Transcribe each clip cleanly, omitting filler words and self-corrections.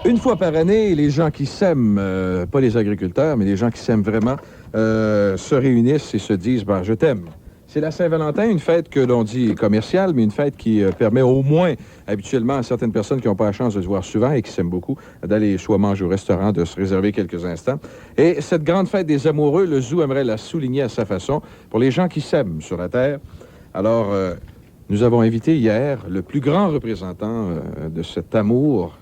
Une fois par année, les gens qui s'aiment, pas les agriculteurs, mais les gens qui s'aiment vraiment, se réunissent et se disent, ben, je t'aime. C'est la Saint-Valentin, une fête que l'on dit commerciale, mais une fête qui permet au moins, habituellement, à certaines personnes qui n'ont pas la chance de se voir souvent et qui s'aiment beaucoup, d'aller soit manger au restaurant, de se réserver quelques instants. Et cette grande fête des amoureux, le Zoo aimerait la souligner à sa façon pour les gens qui s'aiment sur la Terre. Alors, nous avons invité hier le plus grand représentant de cet amour,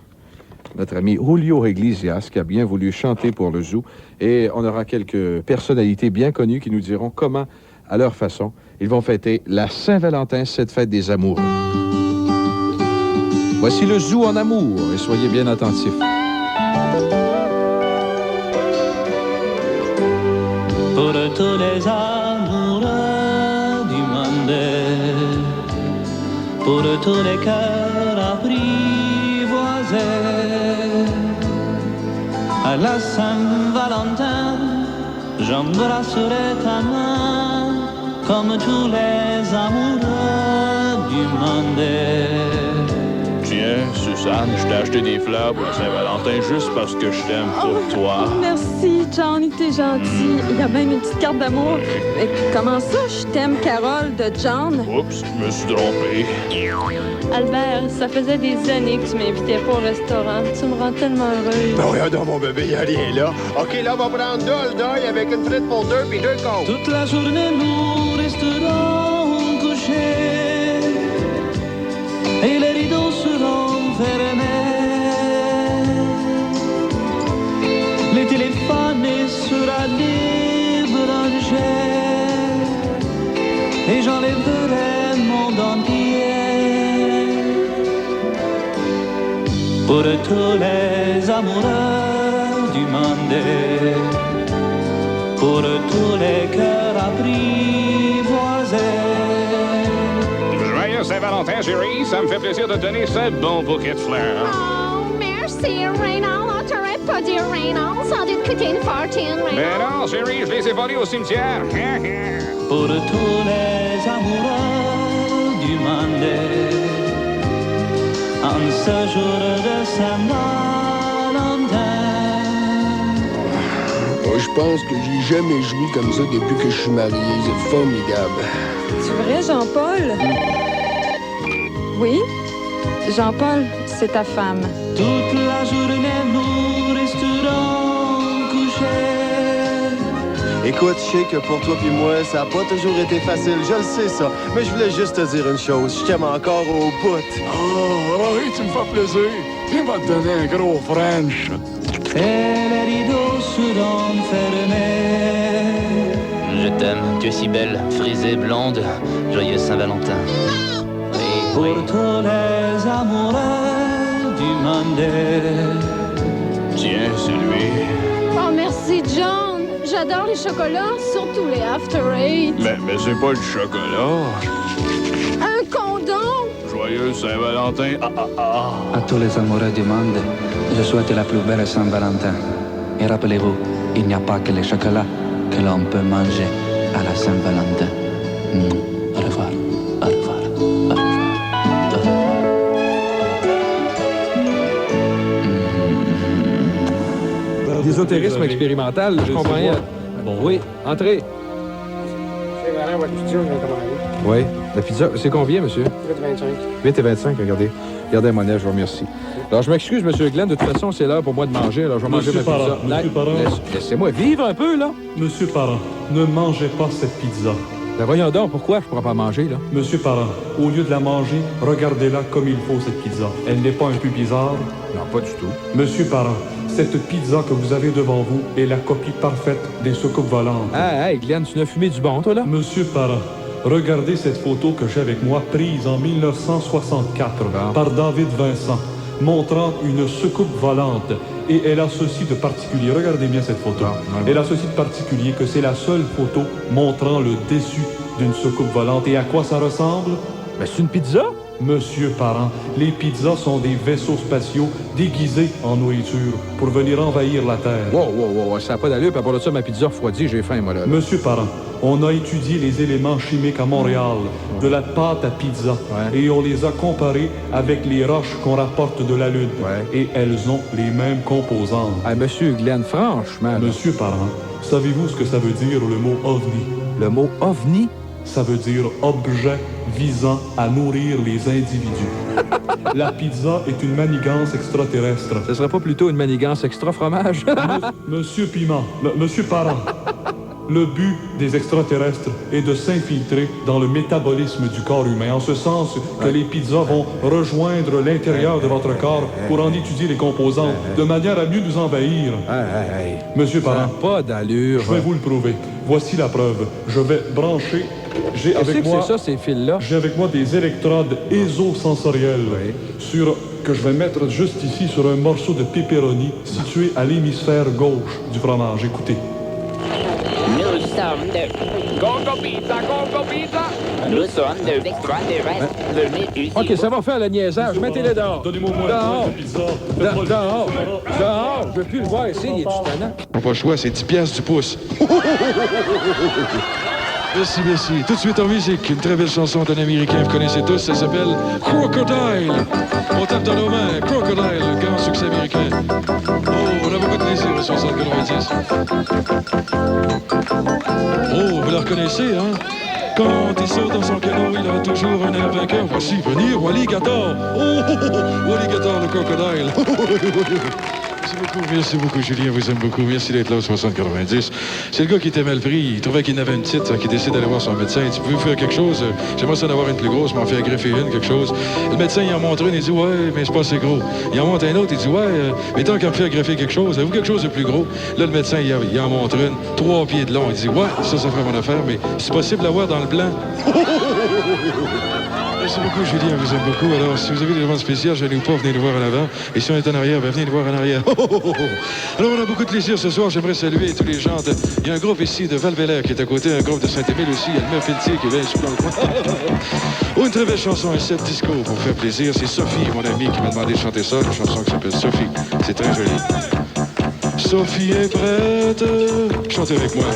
notre ami Julio Iglesias, qui a bien voulu chanter pour le Zoo. Et on aura quelques personnalités bien connues qui nous diront comment, à leur façon, ils vont fêter la Saint-Valentin, cette fête des amoureux. Voici le Zoo en amour, et soyez bien attentifs. Pour tous les amoureux du monde, pour tous les cœurs apprivoisés, à la Saint-Valentin, j'embrasserai ta main comme tous les amoureux du monde. Tiens, Suzanne, je t'ai acheté des fleurs pour la Saint-Valentin juste parce que je t'aime pour toi. Merci, John, t'es gentil. Il y a même une petite carte d'amour. Comment ça, je t'aime, Carole, de John? Oups, je me suis trompé. Albert, ça faisait des années que tu m'invitais pas au restaurant. Tu me rends tellement heureuse. Ben regarde mon bébé, il y a rien là. OK, là, on va prendre deux deuil avec une frite pour deux puis deux côtes. Toute la journée, nous resterons couchés et les rideaux seront fermés. Les téléphones sera débranché et j'enlèverai mon dentier. Pour tous les amoureux du monde, pour tous les cœurs apprivoisés. Joyeux Saint-Valentin, chérie. Ça me fait plaisir de donner ce bon bouquet de fleurs. Oh, merci, Reynolds. T'aurais pas dit Reynolds. Ça a dû te coûter une fortune, Mais Reynolds. non, chérie, je les ai volés au cimetière. Pour tous les amoureux du monde, en ce jour de Saint-Valentin. Moi, je pense que j'ai jamais joui comme ça depuis que je suis marié. C'est formidable. C'est vrai, Jean-Paul? Oui? Jean-Paul, c'est ta femme. Toute la journée, nous resterons couchés. Écoute, je sais que pour toi puis moi, ça n'a pas toujours été facile, je le sais ça. Mais je voulais juste te dire une chose, je t'aime encore au bout. Oh, oui, tu me fais plaisir. Il va te donner un gros French. Et les rideaux seront fermés. Je t'aime, tu es si belle, frisée, blonde. Joyeux Saint-Valentin. Pour tous les amoureux du monde. Tiens, c'est lui. Oh, merci, John. J'adore les chocolats, surtout les After Eight. Mais c'est pas du chocolat. Un condom. Joyeux Saint-Valentin. À tous les amoureux du monde, je souhaite la plus belle Saint-Valentin. Et rappelez-vous, il n'y a pas que les chocolats que l'on peut manger à la Saint-Valentin. Au revoir. Au revoir. Au revoir. D'ésotérisme expérimental, je comprends rien. Bon. Oui, entrez. C'est vraiment votre pizza, je vais commander. Oui, la pizza, c'est combien, monsieur? 25. 8 et 25, regardez. Regardez la monnaie, je vous remercie. Alors, je m'excuse, monsieur Glenn, de toute façon, c'est l'heure pour moi de manger, alors je vais manger ma Monsieur pizza. Parent, Monsieur Parent. Laissez-moi vivre un peu, là. Monsieur Parent, ne mangez pas cette pizza. Ben voyons donc, pourquoi je ne pourrais pas manger, là? Monsieur Parent, au lieu de la manger, regardez-la comme il faut, cette pizza. Elle n'est pas un peu bizarre? Non, pas du tout. Monsieur Parent, cette pizza que vous avez devant vous est la copie parfaite des soucoupes volantes. Ah, hey, Glenn, tu n'as fumé du bon, toi, là? Monsieur Parent, regardez cette photo que j'ai avec moi, prise en 1964 par David Vincent, montrant une soucoupe volante. Et elle a ceci de particulier, regardez bien cette photo. Elle a ceci de particulier que c'est la seule photo montrant le dessus d'une soucoupe volante. Et à quoi ça ressemble? Ben, c'est une pizza? Monsieur Parent, les pizzas sont des vaisseaux spatiaux déguisés en nourriture pour venir envahir la Terre. Wow, ça n'a pas d'allure. Puis pour ça, ma pizza refroidie, j'ai faim, moi, là. Monsieur Parent, on a étudié les éléments chimiques à Montréal, de la pâte à pizza, et on les a comparés avec les roches qu'on rapporte de la Lune. Et elles ont les mêmes composantes. Ah, monsieur Glenn, franchement... Monsieur Parent, savez-vous ce que ça veut dire le mot ovni? Le mot ovni? Ça veut dire objet visant à nourrir les individus. La pizza est une manigance extraterrestre. Ce serait pas plutôt une manigance extra fromage? Monsieur Piment, Monsieur Parent, le but des extraterrestres est de s'infiltrer dans le métabolisme du corps humain, en ce sens que les pizzas vont rejoindre l'intérieur de votre corps pour en étudier les composantes, de manière à mieux nous envahir. Monsieur Parent, pas d'allure. Je vais vous le prouver. Voici la preuve. Je vais brancher... J'ai avec moi, c'est ça, ces fils-là? J'ai avec moi des électrodes ésosensorielles que je vais mettre juste ici sur un morceau de pepperoni situé à l'hémisphère gauche du fromage. Écoutez. Nous sommes de... Congo Pizza! Nous sommes de l'extraterrestre. Venez ici. OK, ça va faire le niaisage. Mettez-les dehors. Donnez-moi dehors. Dehors. Je veux plus le voir ici. Il est tannant. On n'a pas le choix, c'est 10 piastres du pouce. Merci. Tout de suite en musique, une très belle chanson d'un Américain, vous connaissez tous, ça s'appelle Crocodile. On tape dans nos mains, Crocodile, grand succès américain. Oh, on a beaucoup de plaisir au 60-90. Oh, vous la reconnaissez, hein? Quand il saute dans son canot, il a toujours un air vainqueur. Voici venir Walligator. Oh, Walligator, le Crocodile. Merci beaucoup, Julien, vous aime beaucoup. Merci d'être là au 60-90. C'est le gars qui était mal pris. Il trouvait qu'il n'avait une petite, qui décide d'aller voir son médecin. Il dit, pouvez-vous faire quelque chose? J'aimerais ça en avoir une plus grosse, m'en faire greffer une, quelque chose. Le médecin, il en montre une, il dit, ouais, mais c'est pas assez gros. Il en montre un autre, il dit, ouais, mais tant qu'à me faire greffer quelque chose, avez-vous quelque chose de plus gros? Là, le médecin, il en montre une, 3 pieds de long. Il dit, ouais, ça ferait mon affaire, mais c'est possible d'avoir dans le blanc. Merci beaucoup, Julien, vous aime beaucoup. Alors, si vous avez des demandes spéciales, je n'ai pas, venez nous voir en avant. Et si on est en arrière, venez nous voir en arrière. Alors, on a beaucoup de plaisir ce soir. J'aimerais saluer tous les gens. Il y a un groupe ici de Val-Bélair qui est à côté, un groupe de Saint-Émile aussi. Il y a le Meuf Pelletier qui est bien super. Oh, une très belle chanson, un set disco pour faire plaisir. C'est Sophie, mon amie, qui m'a demandé de chanter ça. Une chanson qui s'appelle Sophie. C'est très joli. Sophie est prête. Chantez avec moi.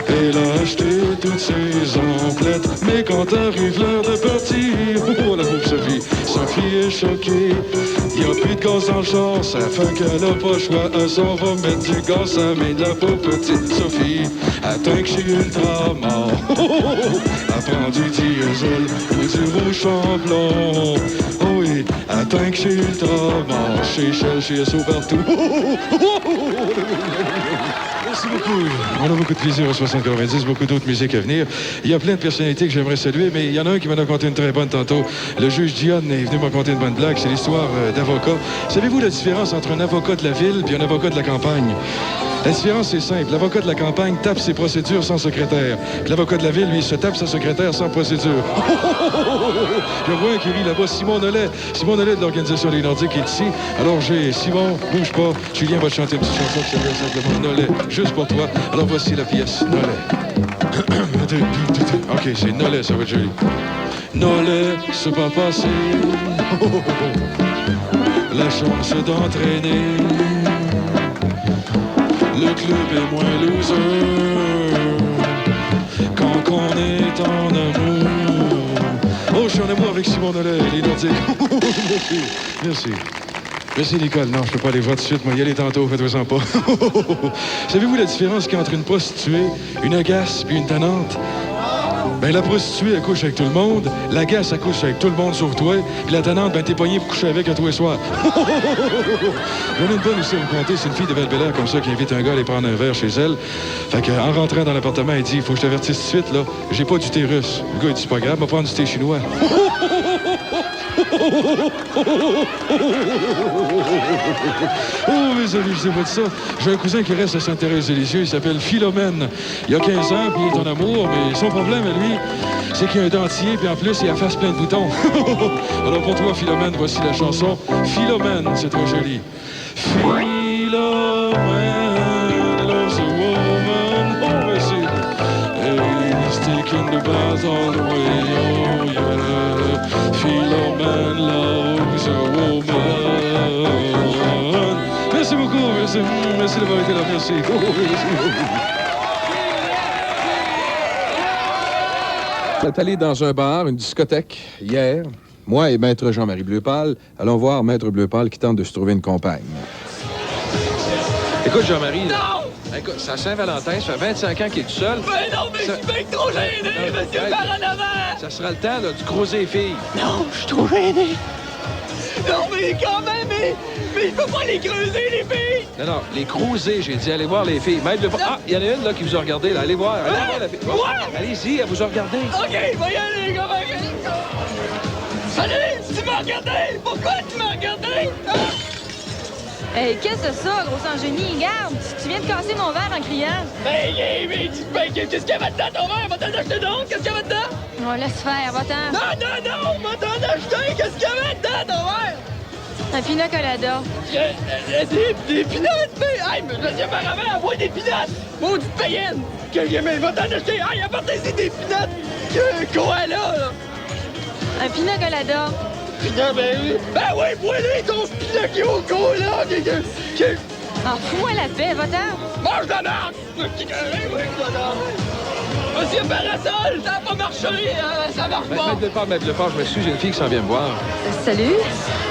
Elle a acheté toutes ses emplettes, mais quand arrive l'heure de partir, oh la pauvre Sophie, Sophie est choquée. Il n'y a plus de gaz dans le char, ça fait qu'elle n'a pas le choix. Elle s'en va mettre du gaz, ça met de la pauvre petite Sophie. Attends que je suis ultra mort. Elle prend du diesel ou du rouge champlon. Oh oui, attends que je suis ultra mort. Chez Shell, chez SO partout. Merci beaucoup. On a beaucoup de plaisir au 60-90, beaucoup d'autres musiques à venir. Il y a plein de personnalités que j'aimerais saluer, mais il y en a un qui m'en a conté une très bonne tantôt. Le juge Dionne est venu me conter une bonne blague. C'est l'histoire d'avocat. Savez-vous la différence entre un avocat de la ville et un avocat de la campagne? La différence, c'est simple. L'avocat de la campagne tape ses procédures sans secrétaire. Puis l'avocat de la ville, lui, se tape sa secrétaire sans procédure. Je vois qui rit là-bas, Simon Nollet. Simon Nollet de l'Organisation des Nordiques est ici. Alors j'ai Simon, bouge pas. Julien va te chanter une petite chanson qui s'appelle simplement Nollet, juste pour toi. Alors voici la pièce Nollet. OK, c'est Nollet, ça va être joli. Nollet, c'est pas passé. La chance d'entraîner. Le club est moins loser quand on est en amour. Oh, je suis en amour avec Simon Nollet, les Nordiques. Merci. Merci, Nicole. Non, je peux pas aller voir tout de suite. Moi, y aller tantôt, faites-vous-en pas. Savez-vous la différence qu'il y a entre une prostituée, une agace puis une tannante? Ben, la prostituée, elle couche avec tout le monde. L'agace, elle couche avec tout le monde sur toi. Puis la tannante, ben, t'es pogné pour coucher avec à tous les soirs. J'en ai une bonne aussi à vous compter. C'est une fille de Val-Bélair comme ça qui invite un gars à aller prendre un verre chez elle. Fait qu'en rentrant dans l'appartement, elle dit, faut que je t'avertisse tout de suite, là. J'ai pas du thé russe. Le gars, il dit, c'est pas grave, on va prendre du thé chinois. Oh, mes amis, je sais pas de ça. J'ai un cousin qui reste à Sainte-Thérèse-des-Lisieux. Il s'appelle Philomène. Il a 15 ans, puis il est en amour, mais son problème, à lui, c'est qu'il a un dentier, puis en plus, il a la face pleine de boutons. Alors pour toi, Philomène, voici la chanson Philomène, c'est trop joli. Philomène loves a woman. Oh, merci. And he's taking the bath all the way. Oh, yeah. Philomène. Merci. Merci d'avoir été là. Merci. On est allé dans un bar, une discothèque, hier. Moi et Maître Jean-Marie Bleupal, allons voir Maître Bleupal qui tente de se trouver une compagne. Écoute, Jean-Marie... Non! Écoute, c'est à Saint-Valentin, ça fait 25 ans qu'il est tout seul. Mais non, mais je suis bien trop gêné, monsieur par en avant! Ça sera le temps, là, de croiser les filles. Non, je suis trop gêné. Non, mais quand même, mais il faut pas les creuser, les filles! Non, les cruiser, j'ai dit, allez voir les filles. Maître Bleupal... Ah, il y en a une, là, qui vous a regardé, là. Allez voir la fille. Bon, allez-y, elle vous a regardé. OK, va y aller, comment... Salut, tu m'as regardé! Pourquoi tu m'as regardé? Hey, qu'est-ce que c'est ça, gros ingénie? Regarde, tu viens de casser mon verre en criant. Mais qu'est-ce qu'il y avait dedans, ton verre? Va t'en acheter donc? Qu'est-ce qu'il y avait dedans? Oh, laisse faire, va-t'en. Non, va t'en acheter! Qu'est-ce qu'il y avait dedans, ton verre? Un pina colada. Des pinottes, mais... Hey, mais je viens par avant, envoie des pinottes! Maudite païenne! Mais va t'en acheter! Hey, apportez-y des pinottes! Quoi, là? Un pina colada. Ben oui, voilà ton Pinocchio cola! Ah, fous-moi la paix, va-t'en! Mange la marque! Monsieur Parasol, ça n'a pas marché! Ça marche pas! Maître Bleupal, je me suis, j'ai une fille qui s'en vient me voir. Salut.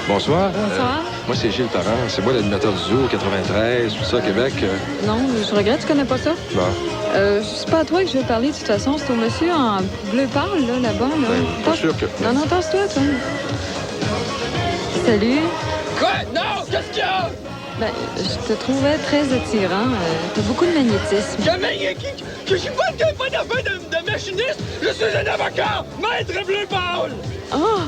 Bonsoir. Bonsoir. Moi, c'est Gilles Tarrant. C'est moi l'animateur du Zoo, 93, tout ça, Québec. Non, je regrette, tu connais pas ça? Bon. C'est pas à toi que je veux parler, de toute façon. C'est au monsieur en bleu pâle, là-bas. Là. Pas sûr que... Non, tasse-toi, toi. Salut. Quoi? Non! Qu'est-ce qu'il y a? Ben, je te trouvais très attirant. T'as beaucoup de magnétisme. Je suis pas d'affaire de machiniste. Je suis un avocat, Maître Bleupal. Oh,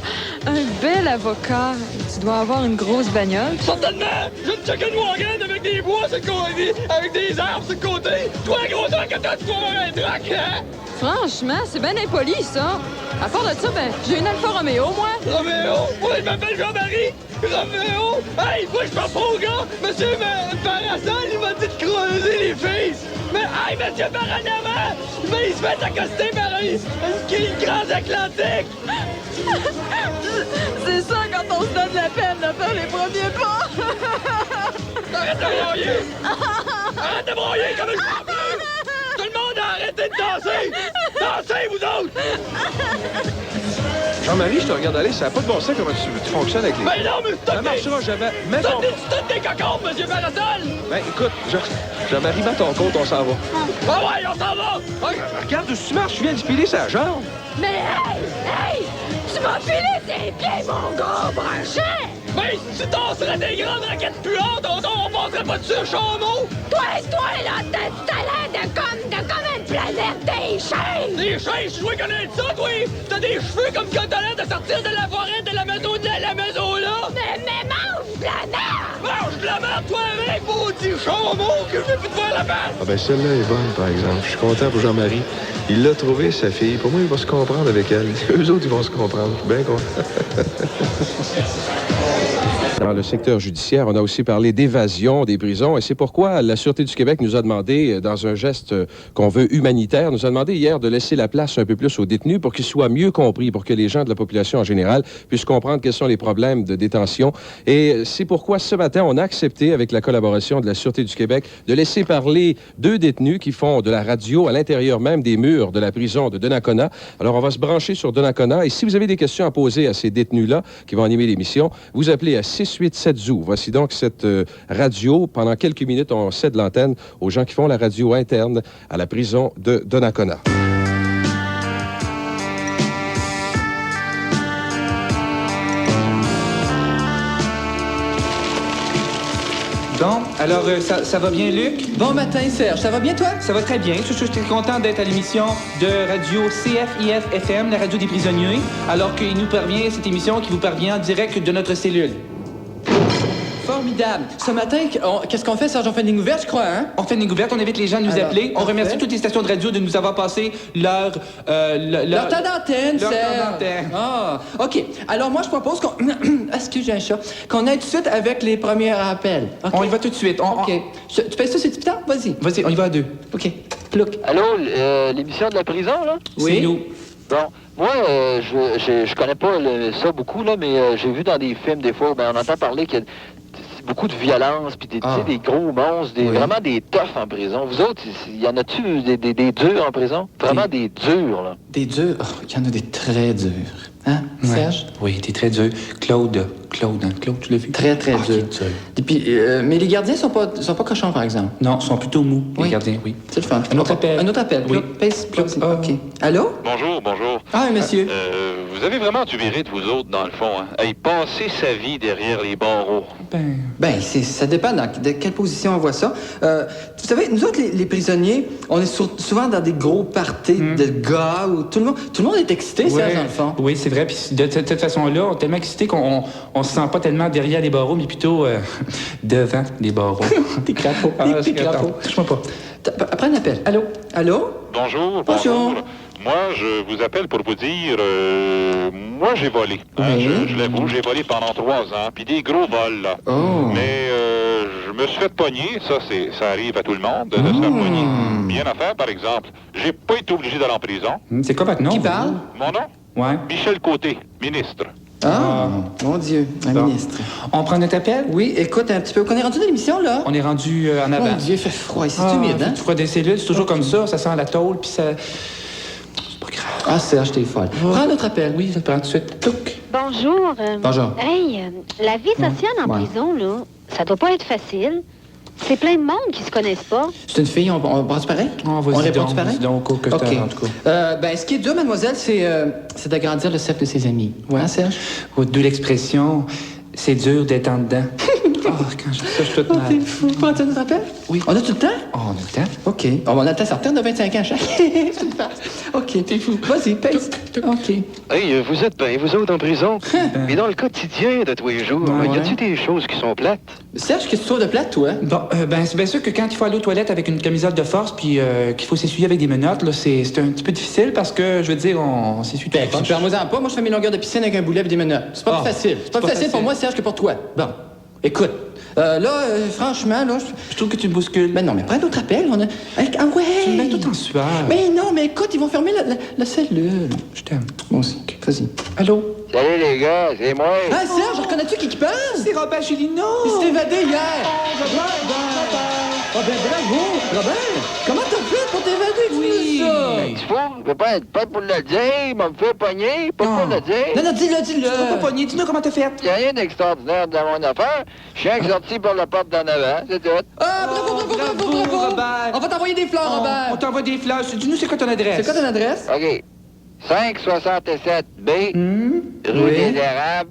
un bel avocat. Tu dois avoir une grosse bagnole. Certainement. J'ai une chicken wagon avec des bois sur le côté, avec des arbres sur le côté. Toi, gros truc, que tu dois avoir un truc, hein? Franchement, c'est bien impoli, ça. À part de ça, ben, j'ai une Alfa Romeo, moi. Romeo? Oui, je m'appelle Jean-Marie. Romeo? Hey, moi, je parle pas au gars. Monsieur Parasol, il m'a dit de creuser les filles. Mais, hey, monsieur Paranama, mais il se fait accoster par une transatlantique. C'est ça quand on se donne la peine de faire les premiers pas. Arrête de broyer! Arrête de broyer comme une chambre! Tout le monde a arrêté de danser! Dansez, vous autres! Jean-Marie, je te regarde aller, ça n'a pas de bon sens comment tu fonctionnes avec les... Mais non, mais ça marchera jamais. Mets ton... C'est des cocons, monsieur Parasol! Ben, écoute, Jean-Marie, mets ton compte, on s'en va. Ah ouais, on s'en va! Regarde où tu marches, tu viens de filer sa jambe. Mais hey! Tu m'as filé tes pieds, mon gars branché! Mais si t'en des grandes raquettes puantes, on passerait pas dessus, chameau! Toi, là, t'as l'air de comme une planète des chaises! Des chaises, je veux connaître ça, toi! T'as des cheveux comme quand t'as l'air de sortir de la forêt de la maison là! Mais mange de la merde! Mange de la merde, toi, avec, maudit chameau, que je vais plus te faire la balle! Ah ben, celle-là est bonne, par exemple. Je suis content pour Jean-Marie. Il l'a trouvé, sa fille. Pour moi, il va se comprendre avec elle. Eux autres, ils vont se comprendre. Je suis bien content. Dans le secteur judiciaire, on a aussi parlé d'évasion des prisons et c'est pourquoi la Sûreté du Québec nous a demandé, dans un geste qu'on veut humanitaire, nous a demandé hier de laisser la place un peu plus aux détenus pour qu'ils soient mieux compris, pour que les gens de la population en général puissent comprendre quels sont les problèmes de détention. Et c'est pourquoi ce matin, on a accepté, avec la collaboration de la Sûreté du Québec, de laisser parler 2 détenus qui font de la radio à l'intérieur même des murs de la prison de Donnacona. Alors, on va se brancher sur Donnacona et si vous avez des questions à poser à ces détenus-là qui vont animer l'émission, vous appelez à 687 Zoo. Voici donc cette radio. Pendant quelques minutes, on cède l'antenne aux gens qui font la radio interne à la prison de Donnacona. Bon, alors ça va bien, Luc? Bon matin, Serge. Ça va bien, toi? Ça va très bien. Je suis content d'être à l'émission de radio CFIF-FM, la radio des prisonniers, alors qu'il nous parvient, cette émission qui vous parvient en direct de notre cellule. Formidable. Ce matin, qu'est-ce qu'on fait, Serge? On fait une ligne ouverte, je crois, hein? On fait une ligne ouverte, on invite les gens à nous appeler. On remercie toutes les stations de radio de nous avoir passé leur temps d'antenne, Serge. Leur temps d'antenne. Ah, OK. Alors, moi, je propose qu'on... Excuse, j'ai un chat. Qu'on aille tout de suite avec les premiers rappels. Okay? On y va tout de suite. OK. Tu payes ça sur le temps? Vas-y. Vas-y, on y va à 2. OK. Plouc. Allô, l'émission de la prison, là? Oui. C'est nous. Bon, moi, je connais pas ça beaucoup, là, mais j'ai vu dans des films, des fois, ben, on entend parler que beaucoup de violence, puis des gros monstres, vraiment des toughs en prison. Vous autres, il y en a-tu des durs en prison? Vraiment des durs, là. Des durs? Oh, il y en a des très durs. Hein, Serge? Oui, des très durs. Claude, tu l'as vu? Très, très dur. Et puis, mais les gardiens sont pas cochons, par exemple. Non, sont plutôt mous, les gardiens, oui. C'est le fun. Un autre appel. Un autre appel. Oui. OK. Allô? Bonjour. Ah, monsieur. Vous avez vraiment du mérite, vous autres, dans le fond, hein? Hey, passer sa vie derrière les barreaux. Ça dépend de quelle position on voit ça. Vous savez, nous autres, les prisonniers, on est souvent dans des gros parties de gars où tout le monde est excité, Serge, dans le fond. Oui, c'est vrai. Puis de cette façon-là, on est tellement excité qu'on se sent pas tellement derrière les barreaux, mais plutôt devant les barreaux. Des crapauds. Des crapauds. Touche-moi pas. Après un appel. Allô? Bonjour. Moi, je vous appelle pour vous dire, moi, j'ai volé. Hein, je l'avoue, j'ai volé pendant 3 ans, puis des gros vols, là. Mais je me suis fait pogner, ça arrive à tout le monde, de se faire pogner. Bien à faire, par exemple. J'ai pas été obligé d'aller en prison. C'est quoi votre nom? Qui parle? Mon nom? Ouais. Michel Côté, ministre. Mon Dieu, ministre. On prend notre appel? Oui, écoute un petit peu. On est rendu dans l'émission, là? On est rendu en avant. Mon Dieu, il fait froid ici. C'est humide, hein? Tu froid des cellules, c'est toujours comme ça sent la tôle, puis ça... C'est pas grave. Ah, Serge, t'es folle. Prends notre appel. Oui, ça te prend tout de suite. Touc. Bonjour. Bonjour. Hey, la vie sociale en prison, là, ça doit pas être facile. C'est plein de monde qui se connaissent pas. C'est une fille, on pense pareil? On répond pareil? Donc, en tout cas. Ce qui est dur, mademoiselle, c'est d'agrandir le cercle de ses amis. Ouais, hein, Serge? D'où l'expression, c'est dur d'être en dedans. Quand je fais ça, je suis toute mal. T'es fou. Tu nous rappelles? Oui. On a tout le temps? On a le temps. OK. On a le temps certain de 25 ans chaque. C'est une farce. OK, t'es fou. Vas-y, pèse. OK. Hey, vous êtes bien, vous autres, en prison. Mais dans le quotidien de tous les jours, y a-t-il des choses qui sont plates? Serge, qu'est-ce que tu trouves de plate, toi? Bon, c'est bien sûr que quand il faut aller aux toilettes avec une camisole de force puis qu'il faut s'essuyer avec des menottes, là, c'est un petit peu difficile parce que, je veux dire, on s'essuie tout le temps. Perds-moi-en pas. Moi, je fais mes longueurs de piscine avec un boulet et des menottes. C'est pas plus facile. C'est pas plus facile pour moi, Serge, que pour toi. Bon, écoute. Franchement, là, je trouve que tu me bouscules. Mais non, mais prends d'autres appels. On a... Ah ouais! Tu me mets tout en sueur. Mais non, mais écoute, ils vont fermer la cellule. Je t'aime. Moi aussi. Vas-y. Allô? Salut les gars, c'est moi. Ah, Serge, reconnais-tu qui parle? C'est Robert Gélino. Il s'est évadé hier. Oh, ben bravo, Robert. Comment t'as fait pour t'évader? Oui. C'est fou, je peux pas être prêt pour le dire, il m'a fait pogner, pas pour le dire. Non, dis-le. Tu peux pas pogner, dis-nous comment t'as fait. Il y a rien d'extraordinaire dans mon affaire. Je suis sorti par la porte d'en avant, c'est tout. Ah, bravo, Robert. On va t'envoyer des fleurs, Robert. On t'envoie des fleurs. Dis-nous c'est quoi ton adresse. C'est quoi ton adresse? OK. 567B, rue des Érables,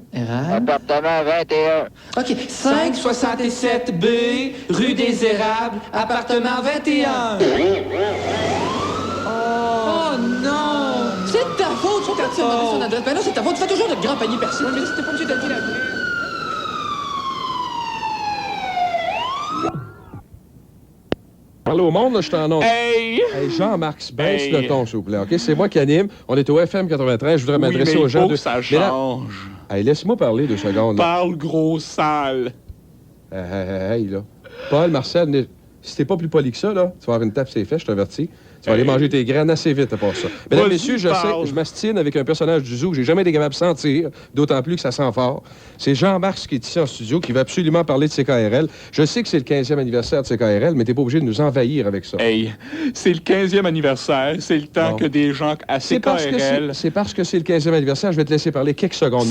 appartement 21. OK, 567B, rue des Érables, appartement 21. Oh non! C'est de ta faute, quand tu as demandé son adresse. Ben non, c'est ta faute. Tu fais toujours notre grand panier percé. Mais c'était pas obligé de dire l'adresse. Parle au monde, là, je t'en annonce. Hey! Jean-Marc, baisse le ton, s'il vous plaît. OK, c'est moi qui anime. On est au FM 93. Je voudrais m'adresser aux gens. Il faut que ça change. Hey, laisse-moi parler 2 secondes. Là. Parle gros sale. Hey, là. Paul, Marcel, si t'es pas plus poli que ça, là, tu vas avoir une tape sur les fesses, je t'avertis. Tu vas aller manger tes graines assez vite à part ça. Mesdames, messieurs, je sais que je m'astine avec un personnage du zoo que j'ai jamais été capable de sentir, d'autant plus que ça sent fort. C'est Jean-Marc qui est ici en studio, qui va absolument parler de CKRL. Je sais que c'est le 15e anniversaire de CKRL, mais t'es pas obligé de nous envahir avec ça. Hey, c'est le 15e anniversaire, c'est le temps que des gens à CKRL... C'est parce que c'est le 15e anniversaire, je vais te laisser parler quelques secondes.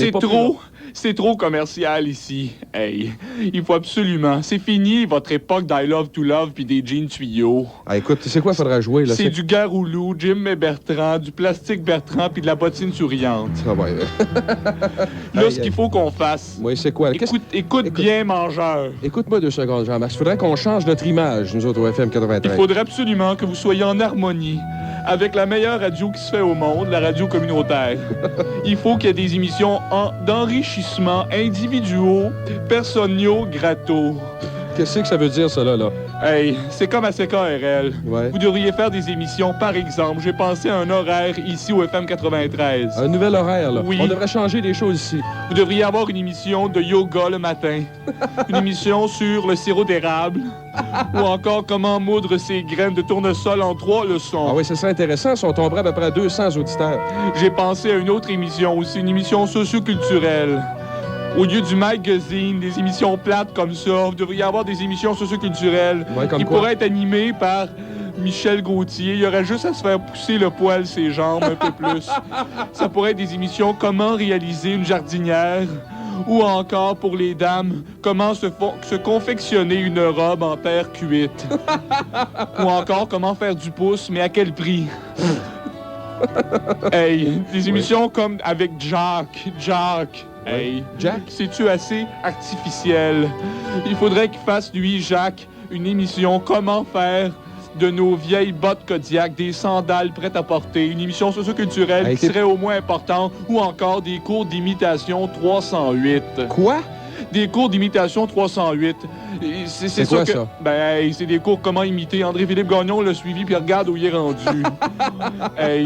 C'est trop commercial ici. Hey, il faut absolument... C'est fini, votre époque d'I Love to Love puis des jeans tuyaux. Ah, écoute, c'est quoi faudra jouer, là? C'est du Garoulou, Jim et Bertrand, du plastique Bertrand puis de la bottine souriante. Ah ouais. Là, ce qu'il faut qu'on fasse... Oui, c'est quoi? Écoute bien, mangeur. Écoute-moi 2 secondes, Jean-Marc. Il faudrait qu'on change notre image, nous autres, au FM 93. Il faudrait absolument que vous soyez en harmonie avec la meilleure radio qui se fait au monde, la radio communautaire. Il faut qu'il y ait des émissions d'enrichissement individuaux, personnaux, gratos. Qu'est-ce que ça veut dire, ça, là? Hey, c'est comme à CKRL. Ouais. Vous devriez faire des émissions, par exemple. J'ai pensé à un horaire ici au FM 93. Un nouvel horaire, là? Oui. On devrait changer les choses ici. Vous devriez avoir une émission de yoga le matin. Une émission sur le sirop d'érable. Ou encore comment moudre ses graines de tournesol en 3 leçons. Ah oui, c'est ça intéressant. On tomberait à peu près 200 auditeurs. J'ai pensé à une autre émission aussi, une émission socio-culturelle. Au lieu du magazine, des émissions plates comme ça, vous devriez avoir des émissions socioculturelles qui pourraient être animées par Michel Gauthier. Il y aurait juste à se faire pousser le poil ses jambes un peu plus. Ça pourrait être des émissions comment réaliser une jardinière ou encore pour les dames, comment se confectionner une robe en terre cuite. Ou encore comment faire du pouce, mais à quel prix? Hey, des émissions comme avec Jack. Hey, Jack, c'est-tu assez artificiel? Il faudrait qu'il fasse, lui, Jacques, une émission comment faire de nos vieilles bottes Kodiak, des sandales prêtes à porter, une émission socioculturelle qui serait au moins importante, ou encore des cours d'imitation 308. Quoi? Des cours d'imitation 308. C'est quoi ça? Ben, c'est des cours comment imiter. André-Philippe Gagnon l'a suivi, puis regarde où il est rendu.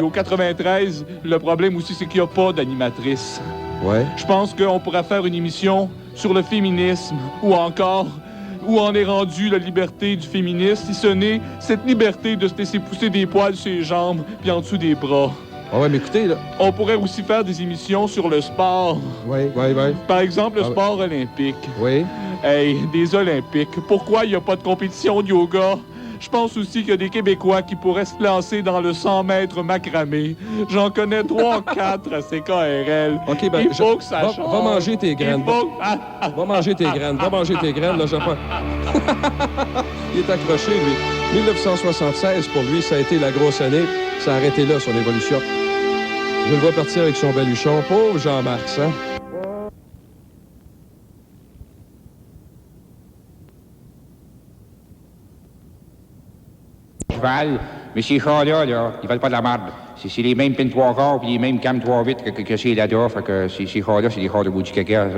Au 93, le problème aussi, c'est qu'il n'y a pas d'animatrice. Ouais. Je pense qu'on pourrait faire une émission sur le féminisme, ou encore où en est rendu la liberté du féministe, si ce n'est cette liberté de se laisser pousser des poils sur les jambes puis en dessous des bras. Ah ouais, mais écoutez, là... On pourrait aussi faire des émissions sur le sport. Oui. Par exemple, le sport olympique. Oui. Hey, des Olympiques. Pourquoi il n'y a pas de compétition de yoga? Je pense aussi qu'il y a des Québécois qui pourraient se lancer dans le 100 mètres macramé. J'en connais 3 ou 4 à CKRL. OK, ben, il faut que ça change. Va manger tes graines. Va manger tes graines. Va manger tes graines, là, j'apprends. Il est accroché, lui. 1976, pour lui, ça a été la grosse année. Ça a arrêté là, son évolution. Je le vois partir avec son baluchon. Pauvre Jean-Marc, hein? Cheval, mais ces chars-là, ils valent pas de la marde. C'est les mêmes pins 3/4 puis les mêmes cam 3/8 que chez Lada. Fait que ces chars-là, c'est des chars de bout du caca.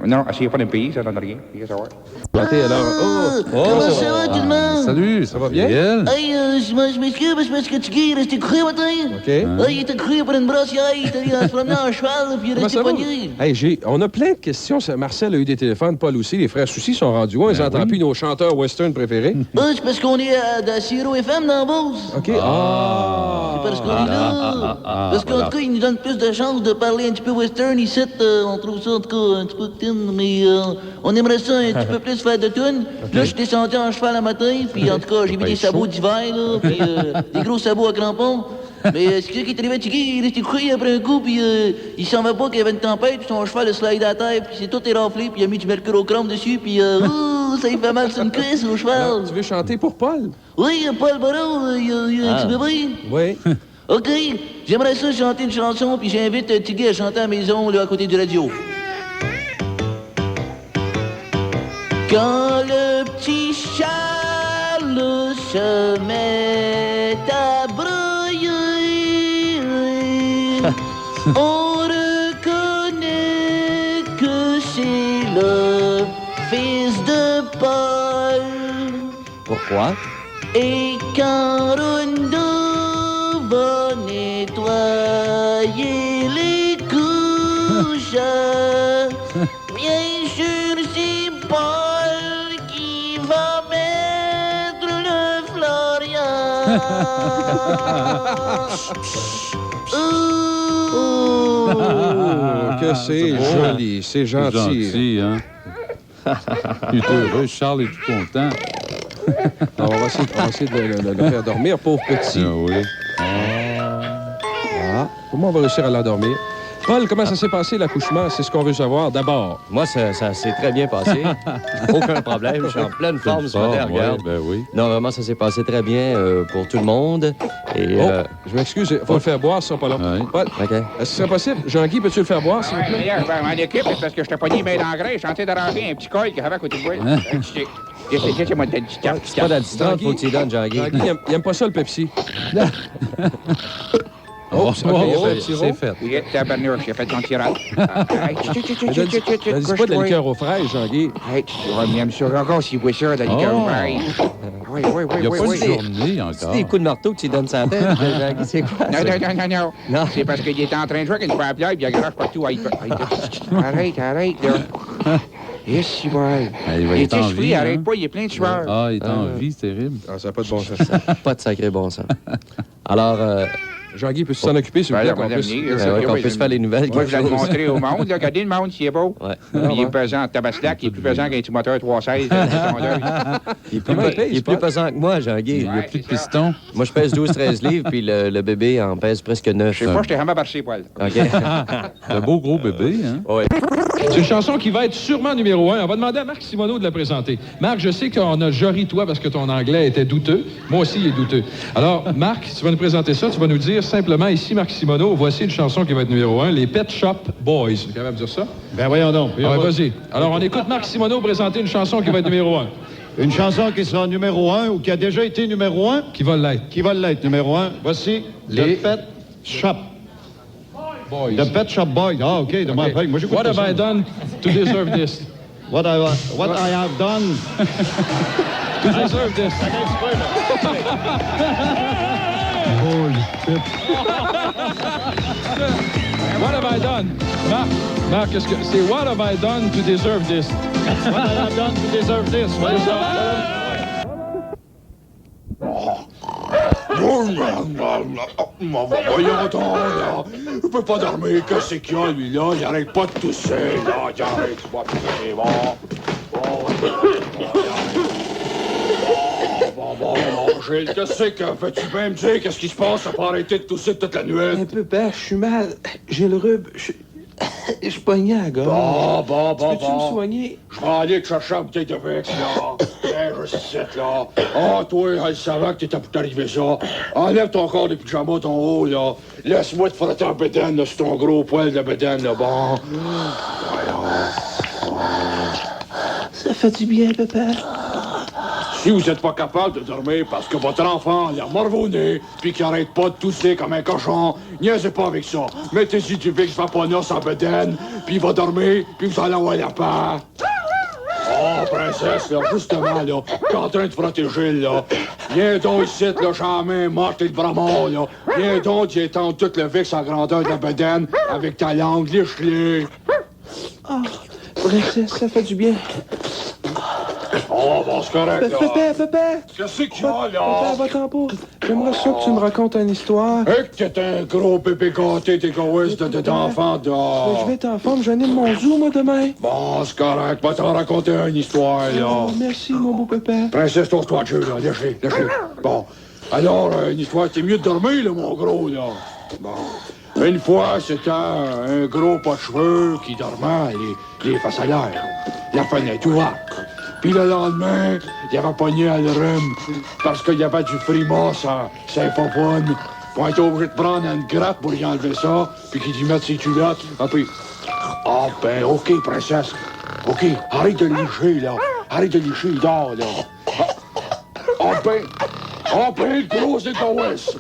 Non, essayez pas d'un pays, ça donne rien. Il savoir. Alors, Comment ça va, tout le monde? Salut, ça va bien? Hey, je m'excuse parce que tu guilles, resté cru matin. OK. Il était cru pour une brossière, il se promenait en cheval, puis il restait pogné. Hey, on a plein de questions. Marcel a eu des téléphones, Paul aussi. Les frères Soucy sont rendus où? Ils n'entendent plus nos chanteurs western préférés. C'est parce qu'on est à Siro FM dans Beauce. OK. C'est parce qu'on est là. Parce qu'en tout cas, ils nous donnent plus de chances de parler un petit peu western ici. On trouve ça, en tout cas, un petit peu thin, mais on aimerait ça un petit peu plus faire de tunes. Là, je suis descendu en cheval un matin, puis en tout cas, j'ai mis des sabots d'hiver, là, puis des gros sabots à crampons. Mais ce qui est arrivé à Tigui, il restait couillé après un coup, puis il s'en va pas qu'il y avait une tempête, puis son cheval a slide à terre, puis c'est tout éraflé, puis il a mis du mercurochrome dessus, puis ça y fait mal sur une cuisse au cheval. Alors, tu veux chanter pour Paul? Oui, Paul Barreau, il y a un petit bébé. Oui. OK, j'aimerais ça chanter une chanson, puis j'invite Tigui à chanter à la maison, là, à côté du radio. Quand le petit Charles se met à broyer, on reconnaît que c'est le fils de Paul. Pourquoi? Et quand Rondo va nettoyer les couches, bien sûr c'est Paul qui va mettre le Florian. Que c'est joli, c'est gentil. C'est gentil, hein? Il est heureux, Charles est tout content. Alors, on va essayer de le faire dormir, pauvre petit. Ah oui. Comment on va réussir à l'endormir? Paul, comment ça s'est passé l'accouchement? C'est ce qu'on veut savoir d'abord. Moi, ça s'est très bien passé. Aucun problème. Je suis en pleine forme ce matin, regarde. Ben oui. Non, vraiment, ça s'est passé très bien pour tout le monde. Et, je m'excuse, il faut le faire boire, ça, pas long. Paul, est-ce que c'est possible? Jean-Guy, peux-tu le faire boire, s'il vous plaît? D'ailleurs, je vais m'en occuper, c'est parce que je t'ai pogné main dans le grain. Je suis en train de rentrer un petit col qui avait à côté de moi. C'est moi de la distance. C'est pas de la distance, faut que tu y donnes, Jean-Guy. Jean-Guy, il aime pas ça, le Pepsi. C'est fait. Oui, tabarnouche, j'ai fait ton tirage. Dis pas de la liqueur aux fraises, Jean-Guy. Il aime ça encore s'il boit ça, de la liqueur aux fraises. Oui. Il n'y a pas de journée encore. C'est des coups de marteau que tu donnes sa tête, Jean-Guy, c'est quoi? Non. C'est parce qu'il était en train de jouer avec une papier, puis il garoche partout. Arrête, là. Yes, c'est vrai. Il est en vie. Arrête pas, il est plein de sueur. Ah, il est en vie, c'est terrible. Ah, ça n'a pas de bon sens. Pas de sacré bon sens. Alors, Jean-Guy peut s'en occuper, s'il vous plaît, qu'on puisse faire les nouvelles. Moi, je vais le montrer au monde. Là. Regardez le monde, s'il est beau. Ouais. Il est pesant. Tabaslac, il est plus pesant qu'un petit moteur 316. Il est plus pesant que moi, Jean-Guy. Il n'y a plus de piston. Moi, je pèse 12-13 livres, puis le bébé en pèse presque 9. Je sais pas, je t'ai vraiment barché, poil. OK. Un beau gros bébé, hein? Oui. C'est une chanson qui va être sûrement numéro 1. On va demander à Marc Simoneau de la présenter. Marc, je sais qu'on a jori toi parce que ton anglais était douteux. Moi aussi, il est douteux. Alors, Marc, tu vas nous présenter ça. Tu vas nous dire simplement, ici, Marc Simoneau, voici une chanson qui va être numéro 1, les Pet Shop Boys. Tu es capable de dire ça? Ben voyons donc. Vas-y. Alors, on écoute Marc Simoneau présenter une chanson qui va être numéro 1. Une chanson qui sera numéro 1 ou qui a déjà été numéro 1? Qui va l'être. Qui va l'être, numéro 1. Voici les Pet Shop Boys. The Pet Shop Boys. Ah, OK. Okay. Moi, What have I done to deserve this? What I have done to deserve this. Holy shit. What have I done? Marc, qu'est-ce que c'est what have I done to deserve this? What I have done to deserve this. Voyons donc, là. Je peux pas dormir. Qu'est-ce qu'il y a, lui, là? Il arrête pas de tousser, là. Il arrête pas de tousser, bon, Gilles, qu'est-ce que veux-tu bien me dire? Qu'est-ce qui se passe? Ça pas arrêter de tousser toute la nuit? Un peu, père, je suis mal. J'ai le rhume. Je suis pogné à la gorge. Bon. Peux-tu me soigner? Je vais aller te chercher une bouteille de Vicks, là. Je sais, là. Ah, toi, elle savait que t'étais pour t'arriver ça. Enlève ton corps de pyjama, ton haut, là. Laisse-moi te frotter en bédaine, là, sur ton gros poil de bédaine, là. Bon. Ça fait du bien, papa. Si vous n'êtes pas capable de dormir parce que votre enfant il a morvonné puis qu'il arrête pas de tousser comme un cochon, niaisez pas avec ça. Mettez-y du Vicks Vaponos en bedaine, puis il va dormir, puis vous allez avoir la paix. Oh, princesse, là, justement, là, t'es en train de frotter Gilles, là. Viens donc ici, là, j'ai la main morte et le bras mort, là. Viens donc, tu étends tout le Vicks en grandeur de la bedaine avec ta langue, liche-les. Ah, princesse, ça fait du bien. Oh, bon, c'est correct, là. Papa! Qu'est-ce qu'il y a, là? Papa, va-t'en pas. J'aimerais ça que tu me racontes une histoire. Et que t'es un gros bébé gâté, égoïste d'enfant, là. Je vais être en forme, j'en ai de mon zoo, moi, demain. Bon, c'est correct. Va t'en raconter une histoire, là. Oh, merci, mon beau papa. Princesse, toi de jeu, là. Lâchez. Bon. Alors, une histoire, c'est mieux de dormir, là, mon gros, là. Bon. Une fois, c'était un gros pas de cheveux qui dormait les faces à l'air. La fenêtre ouverte. Puis le lendemain, il avait pogné à le rhume parce qu'il y avait du frima, ça poponne. On était obligé de prendre une gratte pour y enlever ça, puis qu'il y mette ses culottes. Ah, puis... Ah, ben, OK, princesse. OK, arrête de licher, là. Arrête de licher, il dort, là. Ah, ben, le gros égoïste.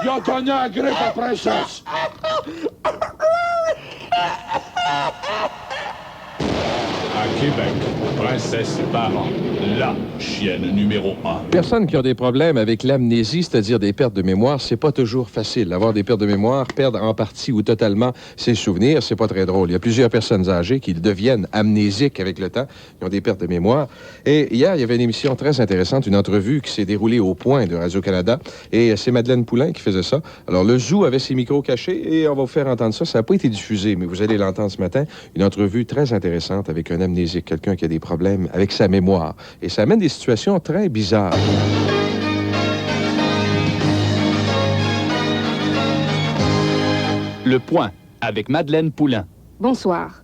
Il a donné la grippe à la princesse. À Québec, Princesse Parent, la chienne numéro 1. Personnes qui ont des problèmes avec l'amnésie, c'est-à-dire des pertes de mémoire, c'est pas toujours facile. Avoir des pertes de mémoire, perdre en partie ou totalement ses souvenirs, c'est pas très drôle. Il y a plusieurs personnes âgées qui deviennent amnésiques avec le temps, qui ont des pertes de mémoire. Et hier, il y avait une émission très intéressante, une entrevue qui s'est déroulée au Point de Radio-Canada, et c'est Madeleine Poulain qui faisait ça. Alors, le Zoo avait ses micros cachés, et on va vous faire entendre ça. Ça n'a pas été diffusé, mais vous allez l'entendre ce matin. Une entrevue très intéressante avec un amnésique, quelqu'un qui a des problèmes avec sa mémoire. Et ça amène des situations très bizarres. Le Point, avec Madeleine Poulain. Bonsoir.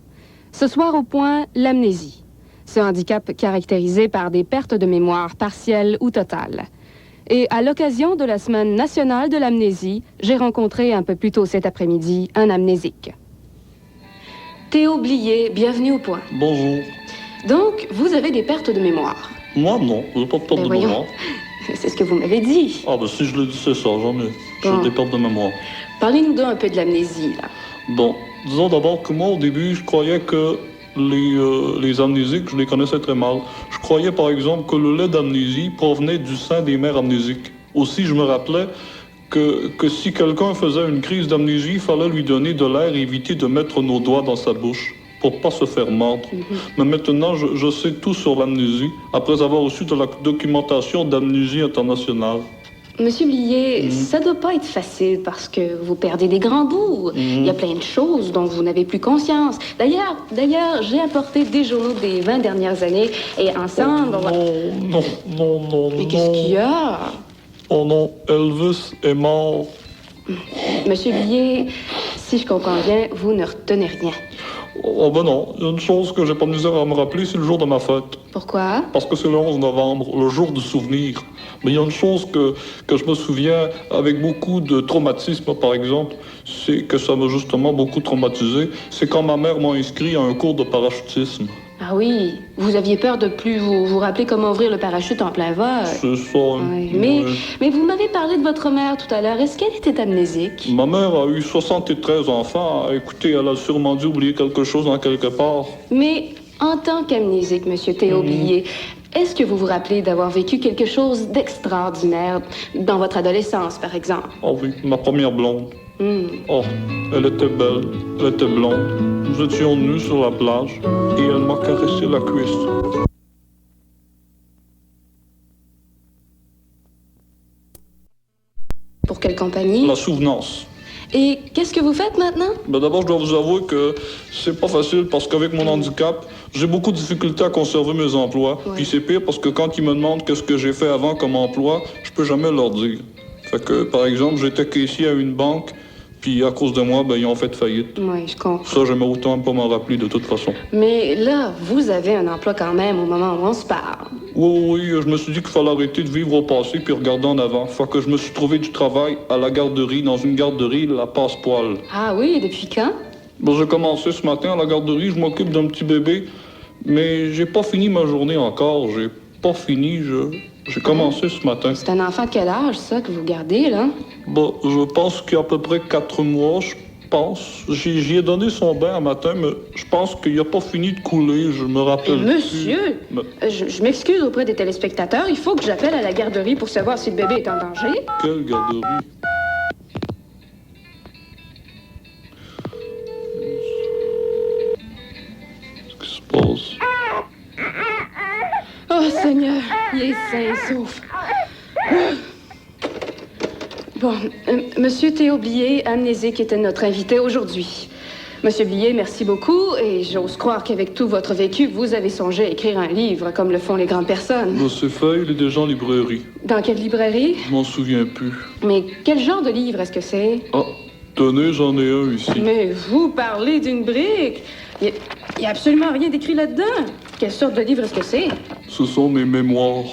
Ce soir au Point, l'amnésie. Ce handicap caractérisé par des pertes de mémoire partielles ou totales. Et à l'occasion de la Semaine nationale de l'amnésie, j'ai rencontré un peu plus tôt cet après-midi un amnésique. Théo Blier, bienvenue au Point. Bonjour. Donc, vous avez des pertes de mémoire? Moi, non. Je n'ai pas de perte de mémoire. C'est ce que vous m'avez dit. Ah, ben si je l'ai dit, c'est ça. J'en ai. J'ai des pertes de mémoire. Parlez-nous donc un peu de l'amnésie, là. Bon, disons d'abord que moi, au début, je croyais que les amnésiques, je les connaissais très mal. Je croyais, par exemple, que le lait d'amnésie provenait du sein des mères amnésiques. Aussi, je me rappelais que si quelqu'un faisait une crise d'amnésie, il fallait lui donner de l'air et éviter de mettre nos doigts dans sa bouche pour pas se faire mordre. Mais maintenant, je sais tout sur l'amnésie, après avoir reçu de la documentation d'Amnésie internationale. Monsieur Blier, ça doit pas être facile parce que vous perdez des grands bouts. Il y a plein de choses dont vous n'avez plus conscience. D'ailleurs, j'ai apporté des journaux des 20 dernières années et ensemble, on va... Non. Mais qu'est-ce qu'il y a? Oh non, Elvis est mort. Monsieur Blier, si je comprends bien, vous ne retenez rien. Oh ben non, il y a une chose que j'ai pas de misère à me rappeler, c'est le jour de ma fête. Pourquoi? Parce que c'est le 11 novembre, le jour du souvenir. Mais il y a une chose que je me souviens avec beaucoup de traumatisme, par exemple, c'est que ça m'a justement beaucoup traumatisé, c'est quand ma mère m'a inscrit à un cours de parachutisme. Ah oui, vous aviez peur de plus vous rappeler comment ouvrir le parachute en plein vol. C'est ça. Oui. Mais vous m'avez parlé de votre mère tout à l'heure. Est-ce qu'elle était amnésique? Ma mère a eu 73 enfants. Écoutez, elle a sûrement dû oublier quelque chose en quelque part. Mais en tant qu'amnésique, Monsieur Théo Blier, est-ce que vous vous rappelez d'avoir vécu quelque chose d'extraordinaire dans votre adolescence, par exemple? Oh oui, ma première blonde. Oh, elle était belle, elle était blonde. Nous étions nus sur la plage et elle m'a caressé la cuisse. Pour quelle compagnie? La souvenance. Et qu'est-ce que vous faites maintenant? Ben d'abord, je dois vous avouer que c'est pas facile parce qu'avec mon handicap, j'ai beaucoup de difficultés à conserver mes emplois. Ouais. Puis c'est pire parce que quand ils me demandent qu'est-ce que j'ai fait avant comme emploi, je peux jamais leur dire. Fait que, par exemple, j'étais caissier à une banque, puis à cause de moi, ben, ils ont fait faillite. Oui, je comprends. Ça, j'aimais autant pas m'en rappeler de toute façon. Mais là, vous avez un emploi quand même au moment où on se parle. Oui, je me suis dit qu'il fallait arrêter de vivre au passé puis regarder en avant. Fait que je me suis trouvé du travail à la garderie, dans une garderie, la Passe-Poil. Ah oui, depuis quand? Bon, j'ai commencé ce matin à la garderie, je m'occupe d'un petit bébé, mais j'ai pas fini ma journée encore. J'ai pas fini, j'ai commencé ce matin. C'est un enfant de quel âge, ça, que vous gardez, là? Bon, je pense qu'il y a à peu près 4 mois, je pense. J'y ai donné son bain un matin, mais je pense qu'il a pas fini de couler, je me rappelle plus. Monsieur, je m'excuse auprès des téléspectateurs. Il faut que j'appelle à la garderie pour savoir si le bébé est en danger. Quelle garderie? Qu'est-ce qui se passe? Oh, Seigneur, il est sain et sauf. Bon, Monsieur Théo Blier, amnésique, était notre invité aujourd'hui. Monsieur Blier, merci beaucoup, et j'ose croire qu'avec tout votre vécu, vous avez songé à écrire un livre, comme le font les grandes personnes. Ben, c'est fait, il est déjà en librairie. Dans quelle librairie? Je m'en souviens plus. Mais quel genre de livre est-ce que c'est? Ah, tenez, j'en ai un ici. Mais vous parlez d'une brique! Il n'y a absolument rien d'écrit là-dedans. Quelle sorte de livre est-ce que c'est? Ce sont mes mémoires.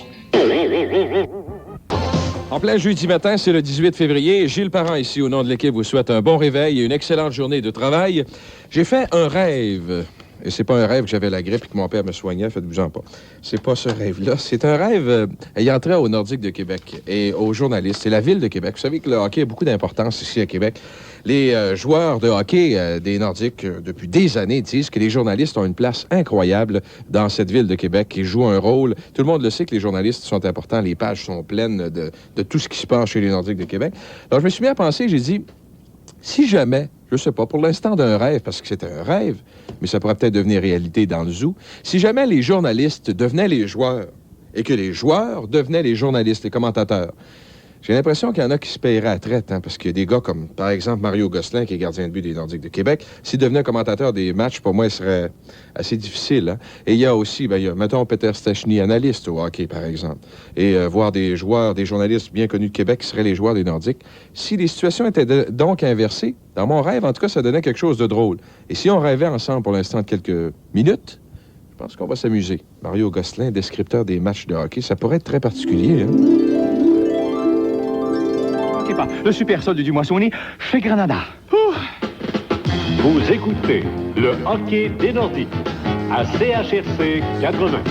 En plein jeudi matin, c'est le 18 février. Gilles Parent, ici, au nom de l'équipe, vous souhaite un bon réveil et une excellente journée de travail. J'ai fait un rêve. Et c'est pas un rêve que j'avais la grippe et que mon père me soignait, faites-vous-en pas. C'est pas ce rêve-là. C'est un rêve ayant trait au Nordique de Québec et aux journalistes. C'est la ville de Québec. Vous savez que le hockey a beaucoup d'importance ici à Québec. Les joueurs de hockey des Nordiques, depuis des années, disent que les journalistes ont une place incroyable dans cette ville de Québec. Ils jouent un rôle. Tout le monde le sait que les journalistes sont importants. Les pages sont pleines de tout ce qui se passe chez les Nordiques de Québec. Alors, je me suis mis à penser, j'ai dit, si jamais, je sais pas, pour l'instant d'un rêve, parce que c'est un rêve, mais ça pourrait peut-être devenir réalité dans le zoo, si jamais les journalistes devenaient les joueurs et que les joueurs devenaient les journalistes, les commentateurs, j'ai l'impression qu'il y en a qui se paieraient à traite, hein, parce qu'il y a des gars comme, par exemple, Mario Gosselin, qui est gardien de but des Nordiques de Québec. S'il devenait commentateur des matchs, pour moi, il serait assez difficile. Hein. Et il y a aussi, mettons, Peter Stachny, analyste au hockey, par exemple. Et voir des joueurs, des journalistes bien connus de Québec qui seraient les joueurs des Nordiques. Si les situations étaient donc inversées, dans mon rêve, en tout cas, ça donnait quelque chose de drôle. Et si on rêvait ensemble pour l'instant de quelques minutes, je pense qu'on va s'amuser. Mario Gosselin, descripteur des matchs de hockey, ça pourrait être très particulier, hein? Le super solde du moissonnier chez Granada. Vous écoutez le hockey des Nordiques à CHRC 80.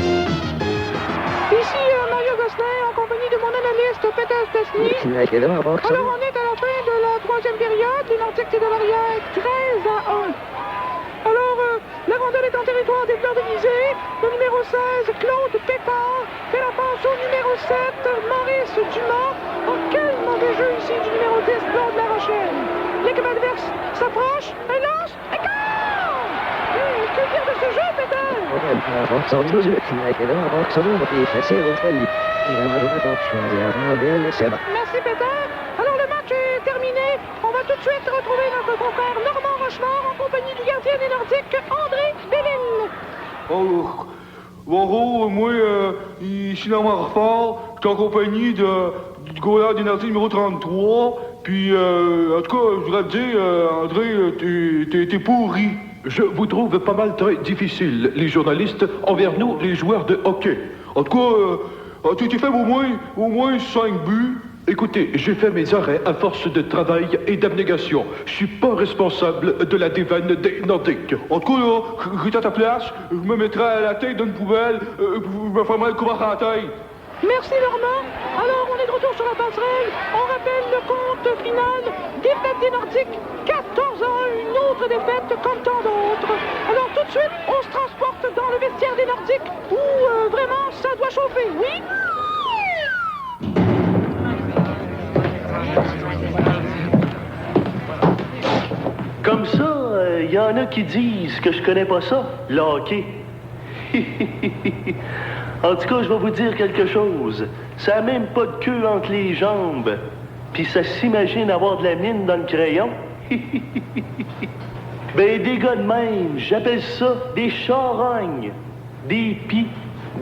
Ici Mario Gosselin en compagnie de mon analyste Peter Stachny. Alors on est à la fin de la troisième période. Les Nordiques de l'arrière 13-1. Alors la rondelle est en territoire des Blancs déguisés. Le numéro 16, Claude Pétard, fait la passe au numéro 7, Maurice Dumont. Oh, quel mauvais jeu ici du numéro 10, Claude La Rochelle. L'équipe adverse s'approche, elle lance, et goal! Que dire de ce jeu, Péter? Merci, Peter. Alors, le match est terminé. On va tout de suite retrouver notre confrère Normand Rochemort en compagnie du gardien des Nordiques, André Bellil. Bonjour, moi, ici Normand Rochemort. Je suis en compagnie du goaler des Nordiques numéro 33. Puis, en tout cas, je voudrais te dire, André, t'es pourri. Je vous trouve pas mal très difficile, les journalistes, envers nous, les joueurs de hockey. En tout cas, tu fait au moins 5 buts. Écoutez, j'ai fait mes arrêts à force de travail et d'abnégation. Je suis pas responsable de la déveine des Nordiques. En tout cas, là, j'étais à ta place, je me mettrais à la tête d'une poubelle, je me ferais mal courir à la tête. Merci, Normand. Alors, on est de retour sur la passerelle. On rappelle le compte final. Défaite des Nordiques, 14-1, une autre défaite comme tant d'autres. Alors, tout de suite, on se transporte dans le vestiaire des Nordiques où, vraiment, ça doit chauffer, oui? Comme ça, y en a qui disent que je connais pas ça, le hockey. En tout cas, je vais vous dire quelque chose. Ça a même pas de queue entre les jambes. Puis ça s'imagine avoir de la mine dans le crayon. Ben, des gars de même, j'appelle ça des charognes, des pis,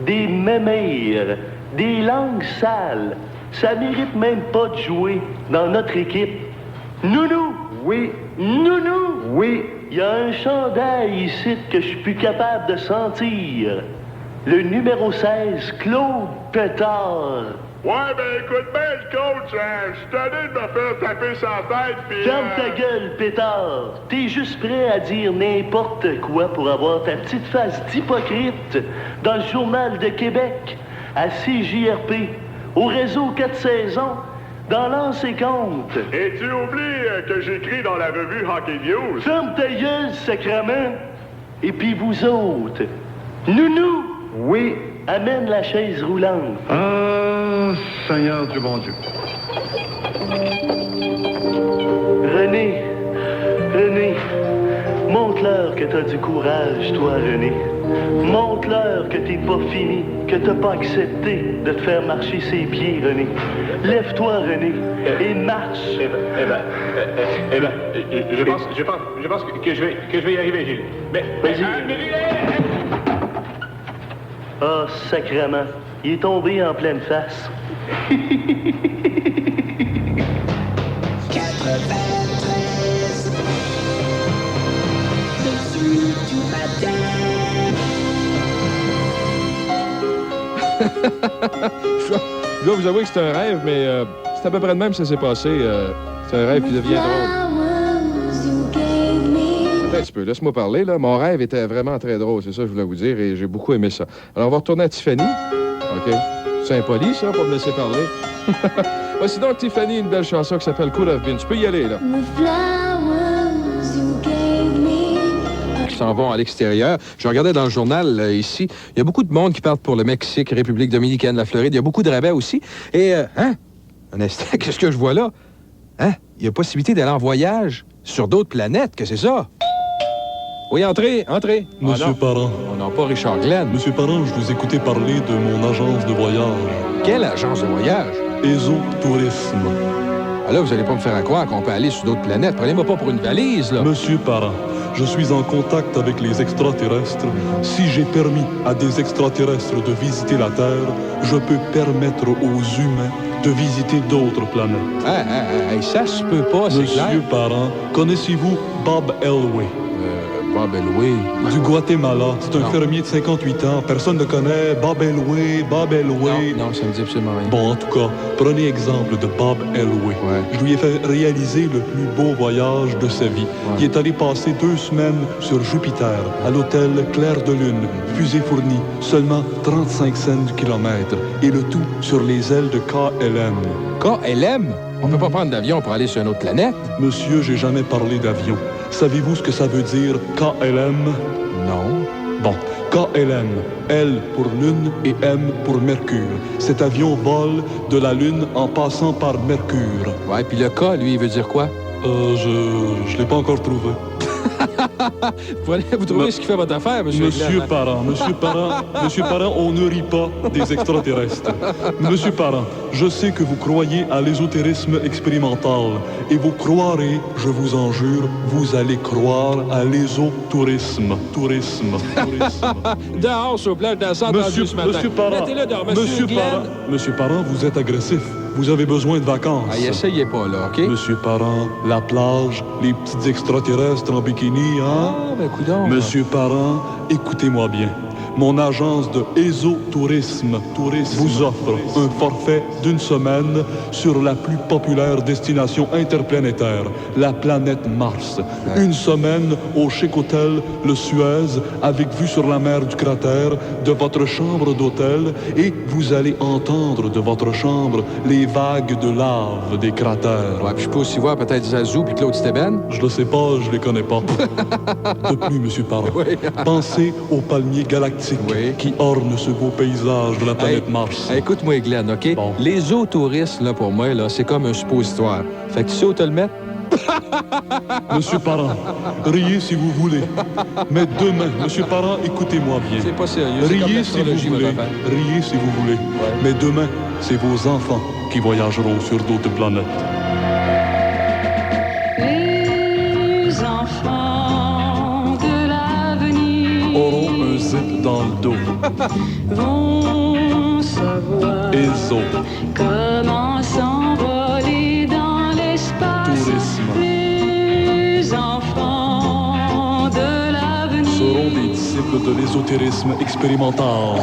des mémères, des langues sales. Ça mérite même pas de jouer dans notre équipe. Nounou! Oui. Nounou! Oui. Il y a un chandail ici que je suis plus capable de sentir. Le numéro 16, Claude Pétard. Ouais, ben écoute bien, le coach, je suis tanné de me faire taper sa tête, puis... Ferme ta gueule, Pétard. T'es juste prêt à dire n'importe quoi pour avoir ta petite face d'hypocrite dans le Journal de Québec, à CJRP, au réseau 4 saisons, dans Lance et Compte. Et tu oublies que j'écris dans la revue Hockey News. Ferme ta gueule, sacrement. Et puis vous autres, Nounou! Oui. Amène la chaise roulante. Ah, Seigneur du bon Dieu. René, montre-leur que t'as du courage, toi, René. Montre-leur que t'es pas fini, que t'as pas accepté de te faire marcher ses pieds, René. Lève-toi, René, et marche. Je pense que je vais y arriver, Gilles. Mais, vas-y. Ah, sacrément. Il est tombé en pleine face. Je dois vous avouer que c'est un rêve, mais c'est à peu près de même que ça s'est passé. C'est un rêve qui devient drôle. Un petit peu, laisse-moi parler, là. Mon rêve était vraiment très drôle, c'est ça que je voulais vous dire, et j'ai beaucoup aimé ça. Alors, on va retourner à Tiffany. OK. C'est impoli, ça, pour me laisser parler. Voici donc, Tiffany, une belle chanson qui s'appelle Could Have Been. Tu peux y aller, là. Qui s'en vont à l'extérieur. Je regardais dans le journal, ici, il y a beaucoup de monde qui partent pour le Mexique, République dominicaine, la Floride. Il y a beaucoup de rabais aussi. Et, un instant, qu'est-ce que je vois là? Il y a possibilité d'aller en voyage sur d'autres planètes, que c'est ça? Oui, entrez. Monsieur Parent. On n'a pas Richard Glenn. Monsieur Parent, je vous écoutais parler de mon agence de voyage. Quelle agence de voyage? ESO Tourisme. Alors, vous allez pas me faire croire qu'on peut aller sur d'autres planètes. Prenez-moi pas pour une valise, là. Monsieur Parent, je suis en contact avec les extraterrestres. Si j'ai permis à des extraterrestres de visiter la Terre, je peux permettre aux humains de visiter d'autres planètes. Ça se peut pas, c'est clair. Monsieur Parent, connaissez-vous Bob Elway? Bob Elway? Du Guatemala. C'est un fermier de 58 ans. Personne ne connaît Bob Elway. Non, ça me dit absolument rien. Bon, en tout cas, prenez exemple de Bob Elway. Je lui ai fait réaliser le plus beau voyage de sa vie. Il est allé passer 2 semaines sur Jupiter, à l'hôtel Clair de Lune. Fusée fournie, seulement 35 cents du kilomètre. Et le tout sur les ailes de KLM. KLM? On peut pas prendre d'avion pour aller sur une autre planète? Monsieur, j'ai jamais parlé d'avion. Savez-vous ce que ça veut dire, KLM? Non. Bon, KLM, L pour Lune et M pour Mercure. Cet avion vole de la Lune en passant par Mercure. Ouais, puis le K, lui, il veut dire quoi? Je l'ai pas encore trouvé. Vous trouvez ce qui fait votre affaire, monsieur Monsieur Parent, on ne rit pas des extraterrestres. Monsieur Parent, je sais que vous croyez à l'ésotérisme expérimental. Et vous croirez, je vous en jure, vous allez croire à l'ésotourisme. Tourisme. Dehors, sur plage, dans Monsieur Parent, Monsieur Parent, vous êtes agressif. Vous avez besoin de vacances. Ah, essayez pas, là, OK? Monsieur Parent, la plage, les petites extraterrestres en bikini, hein? Ah, ben, coudonc. Monsieur Parent, écoutez-moi bien. Mon agence de ésotourisme vous offre un forfait d'une semaine sur la plus populaire destination interplanétaire, la planète Mars. Une semaine au chic hôtel Le Suez, avec vue sur la mer du cratère, de votre chambre d'hôtel, et vous allez entendre de votre chambre les vagues de lave des cratères. Ouais, puis je peux aussi voir peut-être Zazou puis Claude Steben. Je le sais pas, je les connais pas. De plus, Monsieur Parent, pensez aux palmiers galactiques qui ornent ce beau paysage de la planète Mars. Écoute-moi, Glenn, OK? Bon. Les zootouristes, là, pour moi, là, c'est comme un suppositoire. Fait que tu sais où te le mettre? Monsieur Parent, riez si vous voulez. Mais demain, Monsieur Parent, écoutez-moi bien. C'est pas sérieux. C'est comme Riez si vous l'astrologie, voulez. votre affaire. Riez si vous voulez. Mais demain, c'est vos enfants qui voyageront sur d'autres planètes. Les enfants de l'avenir Auront un zip dans le dos. vont savoir comment s'envoler dans l'espace. Tourisme. Les enfants de l'avenir Seront des disciples de l'ésotérisme expérimental.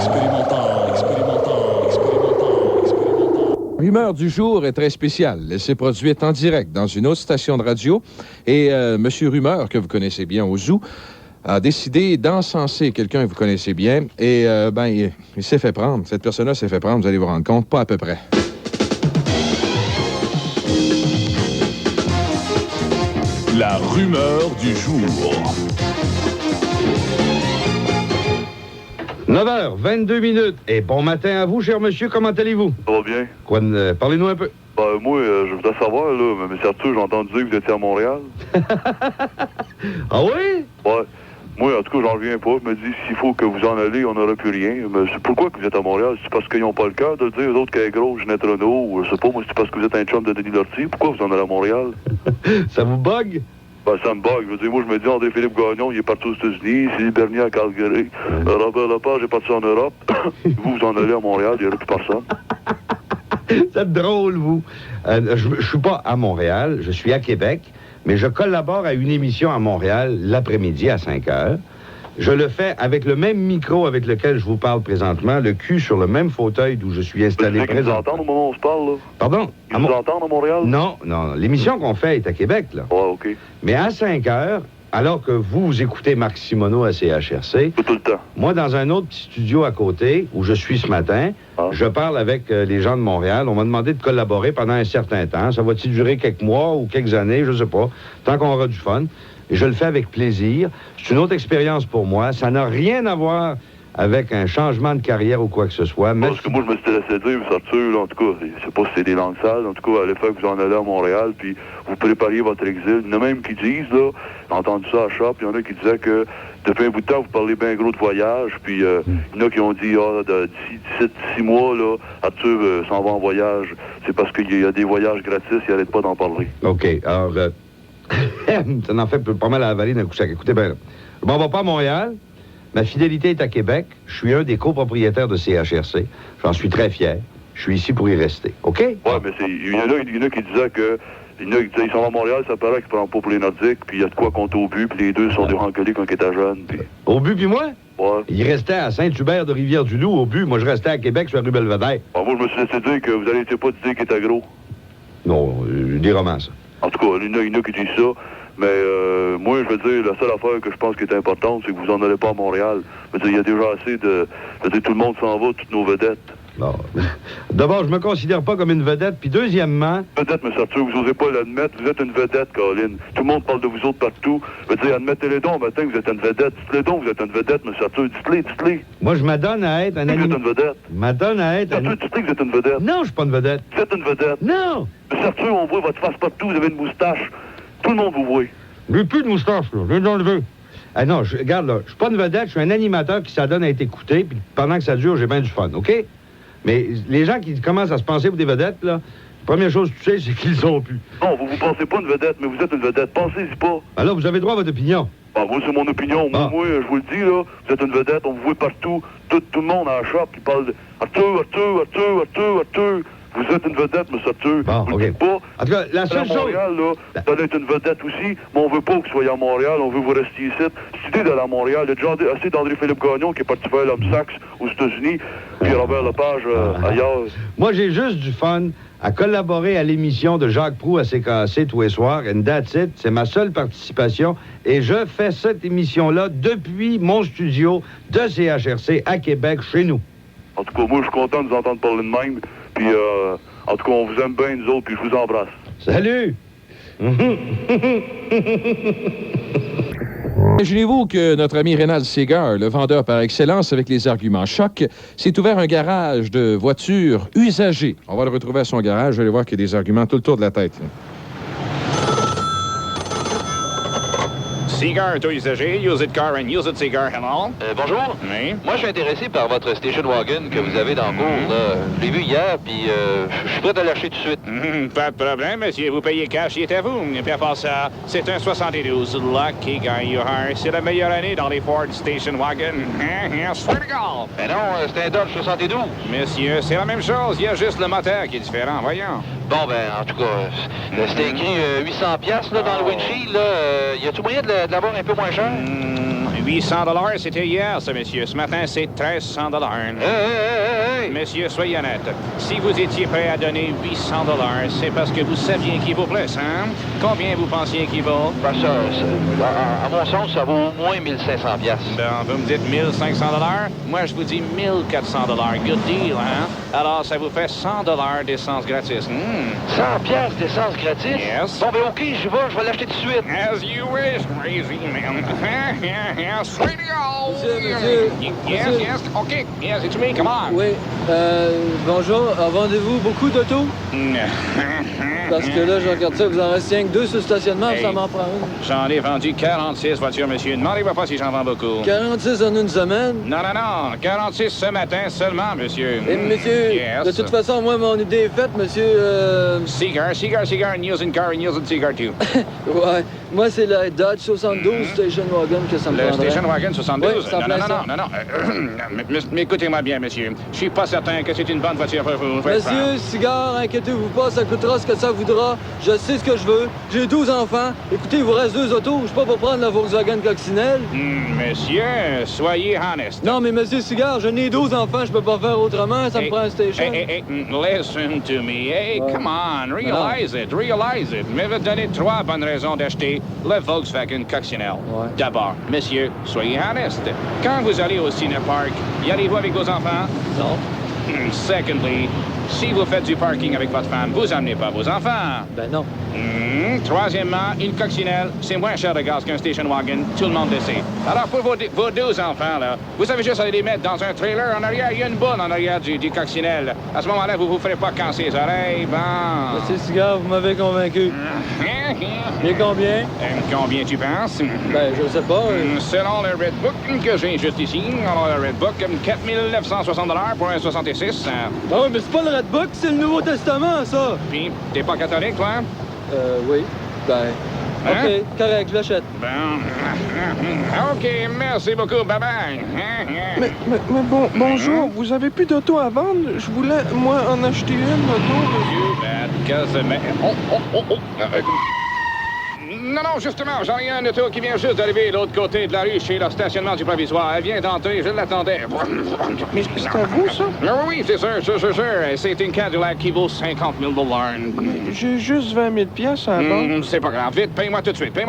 Rumeur du jour est très spéciale. Elle s'est produite en direct dans une autre station de radio. Et M. Rumeur, que vous connaissez bien au Zoo, a décidé d'encenser quelqu'un que vous connaissez bien. Et il s'est fait prendre. Cette personne-là s'est fait prendre, vous allez vous rendre compte, pas à peu près. La rumeur du jour. 9h22. Et bon matin à vous, cher monsieur. Comment allez-vous? Ça va bien. Quoi, parlez-nous un peu. Moi, je voudrais savoir, là, mais Arthur, j'ai entendu dire que vous étiez à Montréal. Ah oui? Ouais. Moi, en tout cas, j'en reviens pas. Je me dis, s'il faut que vous en allez, on n'aura plus rien. Mais c'est pourquoi que vous êtes à Montréal? C'est parce qu'ils n'ont pas le cœur de le dire, eux autres, qu'elle est grosse, Ginette Renault, ou je sais pas, moi, c'est parce que vous êtes un chum de Denis Lortie. Pourquoi vous en allez à Montréal? Ça vous bug? Ça me bug. Je veux dire, moi, je me dis, André-Philippe Gagnon, il est parti aux États-Unis, Sylvie Bernier à Calgary, Robert Lepage est parti en Europe. Vous en allez à Montréal, il n'y aurait plus personne. C'est drôle, vous. Je suis pas à Montréal, je suis à Québec, mais je collabore à une émission à Montréal l'après-midi à 5 heures. Je le fais avec le même micro avec lequel je vous parle présentement, le cul sur le même fauteuil d'où je suis installé présentement. Ils nous entendent au moment où on se parle, là? Pardon? Ils nous entendent à Montréal? Non. L'émission qu'on fait est à Québec, là. Ouais, OK. Mais à 5 heures, alors que vous écoutez Marc Simoneau à CHRC, tout le temps. Moi, dans un autre petit studio à côté, où je suis ce matin, je parle avec les gens de Montréal. On m'a demandé de collaborer pendant un certain temps. Ça va-t-il durer quelques mois ou quelques années? Je sais pas. Tant qu'on aura du fun. Et je le fais avec plaisir. C'est une autre expérience pour moi. Ça n'a rien à voir avec un changement de carrière ou quoi que ce soit. Mais... Parce que moi, je me suis laissé dire, M. Arthur, là, en tout cas, je sais pas si c'est des langues sales, en tout cas, à l'effet que vous en allez à Montréal, puis vous prépariez votre exil. Il y en a même qui disent, là, j'ai entendu ça à Shop, il y en a qui disaient que depuis un bout de temps, vous parlez bien gros de voyage, puis il y en a qui ont dit, d'ici 6 mois, là, Arthur s'en va en voyage. C'est parce qu'il y a des voyages gratis, il n'arrête pas d'en parler. OK, alors... ça en fait pas mal à avaler d'un coup sec. Écoutez bien, je m'en vais pas à Montréal. Ma fidélité est à Québec. Je suis un des copropriétaires de CHRC. J'en suis très fier. Je suis ici pour y rester. OK? Ouais, mais il y en a qui disaient que... Il y en a qui disaient, ils sont à Montréal, ça paraît qu'ils prennent pas pour les Nordiques, puis il y a de quoi compter au but, puis les deux sont des rancoliers quand ils étaient jeunes. Puis... Au but, puis moi? Ouais. Il restait à Saint-Hubert de Rivière-du-Loup au but. Moi, je restais à Québec sur la rue Belvedere. Moi, je me suis laissé dire que vous n'arrêtez pas de dire qu'il était gros. Non, des romans, ça. En tout cas, il y en a qui disent ça. Mais moi, je veux dire, la seule affaire que je pense qui est importante, c'est que vous n'en allez pas à Montréal. Je veux dire, il y a déjà assez de... Je veux dire, tout le monde s'en va, toutes nos vedettes. Non. D'abord, je me considère pas comme une vedette. Puis deuxièmement... Vedette, M. Arthur, vous n'osez pas l'admettre. Vous êtes une vedette, Colin. Tout le monde parle de vous autres partout. Je veux dire, admettez-les donc matin que vous êtes une vedette. Dites-les donc que vous êtes une vedette, M. Arthur. Dites-les. Moi, je m'adonne à être un Vous êtes une vedette. M'adonne à être... Arthur, dites-les que vous êtes une vedette. Non, je suis pas une vedette. Vous êtes une vedette. Non! M. Arthur, on voit votre face partout. Vous avez une moustache. Tout le monde vous voit. J'ai plus de moustache, là. Je viens de l'enlever. Ah non, regarde, là, je suis pas une vedette, je suis un animateur qui s'adonne à être écouté, puis pendant que ça dure, j'ai bien du fun, OK? Mais les gens qui commencent à se penser pour des vedettes, là, la première chose que tu sais, c'est qu'ils sont plus. Non, vous pensez pas une vedette, mais vous êtes une vedette. Pensez-y pas. Alors, vous avez droit à votre opinion. Ah, moi, c'est mon opinion. Moi, je vous le dis, là, vous êtes une vedette, on vous voit partout. Tout le monde à la shop qui parle de Arthur. Vous êtes une vedette, M. Arthur. Bon, vous le dites pas. En tout cas, la seule chose... Montréal, là, vous allez être une vedette aussi, mais on veut pas que vous soyez à Montréal, on veut vous rester ici. C'est l'idée d'aller à Montréal. Il y a déjà assez d'André-Philippe Gagnon qui est parti faire l'homme sax aux États-Unis, puis Robert Lepage ailleurs. Moi, j'ai juste du fun à collaborer à l'émission de Jacques Proulx à CKC tous les soirs, and that's it. C'est ma seule participation. Et je fais cette émission-là depuis mon studio de CHRC à Québec, chez nous. En tout cas, moi, je suis content de vous entendre parler de même. Puis, en tout cas, on vous aime bien, nous autres, puis je vous embrasse. Salut! Imaginez-vous que notre ami Reynald Segar, le vendeur par excellence avec les arguments choc, s'est ouvert un garage de voitures usagées. On va le retrouver à son garage. Vous allez voir qu'il y a des arguments tout le tour de la tête. Segar auto usagé, use it car and use it Segar, hello? Bonjour. Oui? Moi, je suis intéressé par votre station wagon que vous avez dans le cours, là. Je l'ai vu hier, puis je suis prêt à l'acheter tout de suite. Pas de problème, monsieur. Vous payez cash, il est à vous. Puis à part ça, c'est un 72 Lucky Guy You Are. C'est la meilleure année dans les Ford Station Wagon. Swear to God. Mais non, c'est un Dodge 72. Monsieur, c'est la même chose. Il y a juste le moteur qui est différent, voyons. Bon, ben, en tout cas, c'était écrit 800 piastres, là, dans le windshield, là. Y a-tu moyen de l'avoir un peu moins cher? 800 $, c'était hier, ça, monsieur. Ce matin, c'est 1300 $. Hey. Monsieur, soyez honnête. Si vous étiez prêt à donner 800 $, c'est parce que vous saviez qu'il vaut plus, hein? Combien vous pensiez qu'il vaut? Ben, ça, à mon sens, ça vaut au moins 1500 piastres. Ben, vous me dites 1500 $? Moi, je vous dis 1400 $. Good deal, hein? Alors, ça vous fait 100 $ d'essence gratis. 100 piastres d'essence gratis? Yes. Bon, ben, OK, je vais l'acheter tout de suite. As you wish, crazy man. Straight go! Monsieur. Yes, OK. Yes, it's me, come on. Oui, bonjour. Vendez-vous beaucoup d'autos? Parce que là, je regarde ça, vous en reste 5, 2 sur le stationnement, ça m'en prend une. J'en ai vendu 46 voitures, monsieur. Demandez-moi pas si j'en vends beaucoup. 46 en une semaine? Non. 46 ce matin seulement, monsieur. Et monsieur, yes. De toute façon, moi, mon idée est faite, monsieur... Segar, and using car, and using Segar, too. Ouais. Moi, c'est la Dodge 72 Station Wagon que ça me prendrait. Le Station Wagon 72? Oui, non. Mais écoutez-moi bien, monsieur. Je suis pas certain que c'est une bonne voiture pour vous. Monsieur, Cigare, inquiétez-vous pas, ça coûtera ce que ça voudra. Je sais ce que je veux. J'ai 12 enfants. Écoutez, il vous reste 2 autos. Je suis pas pour prendre la Volkswagen Coccinelle. Monsieur, soyez honest. Non, mais monsieur Cigare, je n'ai 12 enfants. Je peux pas faire autrement. Ça me prend un station. Listen to me. Hey, come on. Realize it. Mais vous donnez 3 bonnes raisons d'acheter le Volkswagen Coccinelle. Ouais. D'abord, monsieur, soyez honest. Quand vous allez au cinépark, y allez-vous avec vos enfants? Non. Secondly, si vous faites du parking avec votre femme, vous amenez pas vos enfants. Ben non. Troisièmement, une coccinelle, c'est moins cher de gaz qu'un station wagon. Tout le monde le sait. Alors, pour vos 2 enfants, là, vous avez juste à les mettre dans un trailer en arrière. Il y a une bonne en arrière du coccinelle. À ce moment-là, vous vous ferez pas casser les oreilles. Bon. Monsieur Cigare, vous m'avez convaincu. Et combien? Combien tu penses? Ben, je sais pas. Selon le Red Book que j'ai juste ici, alors le Red Book, 4 960 $ pour un 66. Ah oui, mais c'est pas le Red Book, c'est le Nouveau Testament, ça. Puis, t'es pas catholique, toi? Oui. Ben... OK, correct, je l'achète. Bon. OK, merci beaucoup. Bye-bye. Mais bonjour, vous avez plus d'auto à vendre? Je voulais, moi, en acheter une, auto. Non, justement, j'en ai un auto qui vient juste d'arriver de l'autre côté de la rue, chez le stationnement du provisoire. Elle vient d'entrer, je l'attendais. Mais c'est à vous, ça? Oui, c'est sûr. C'est une Cadillac qui vaut 50 000 $. J'ai juste 20 000 piastres à la banque. C'est pas grave. Vite, paye-moi tout de suite. 20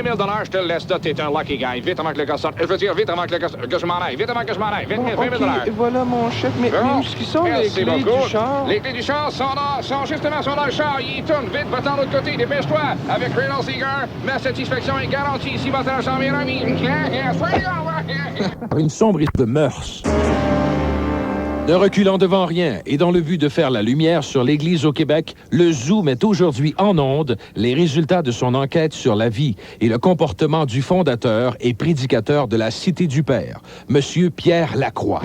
000 $, je te le laisse. T'es un lucky guy. Vite avant que le gars sorte. Je veux dire, vite avant que je m'en aille. Vite avant que je m'en aille. 20 000 $. Et voilà mon chèque. Mais où est-ce qu'ils sont, les clés du char? Les clés du char sont dans le char. Ils tournent vite. Va-t'en de l'autre côté. Dépêche-toi. Avec Reynald Segar, ma satisfaction est garantie. Si votre argent m'est remis. Une sombre de mœurs. Ne reculant devant rien et dans le but de faire la lumière sur l'Église au Québec, le Zoo met aujourd'hui en ondes les résultats de son enquête sur la vie et le comportement du fondateur et prédicateur de la Cité du Père, M. Pierre Lacroix.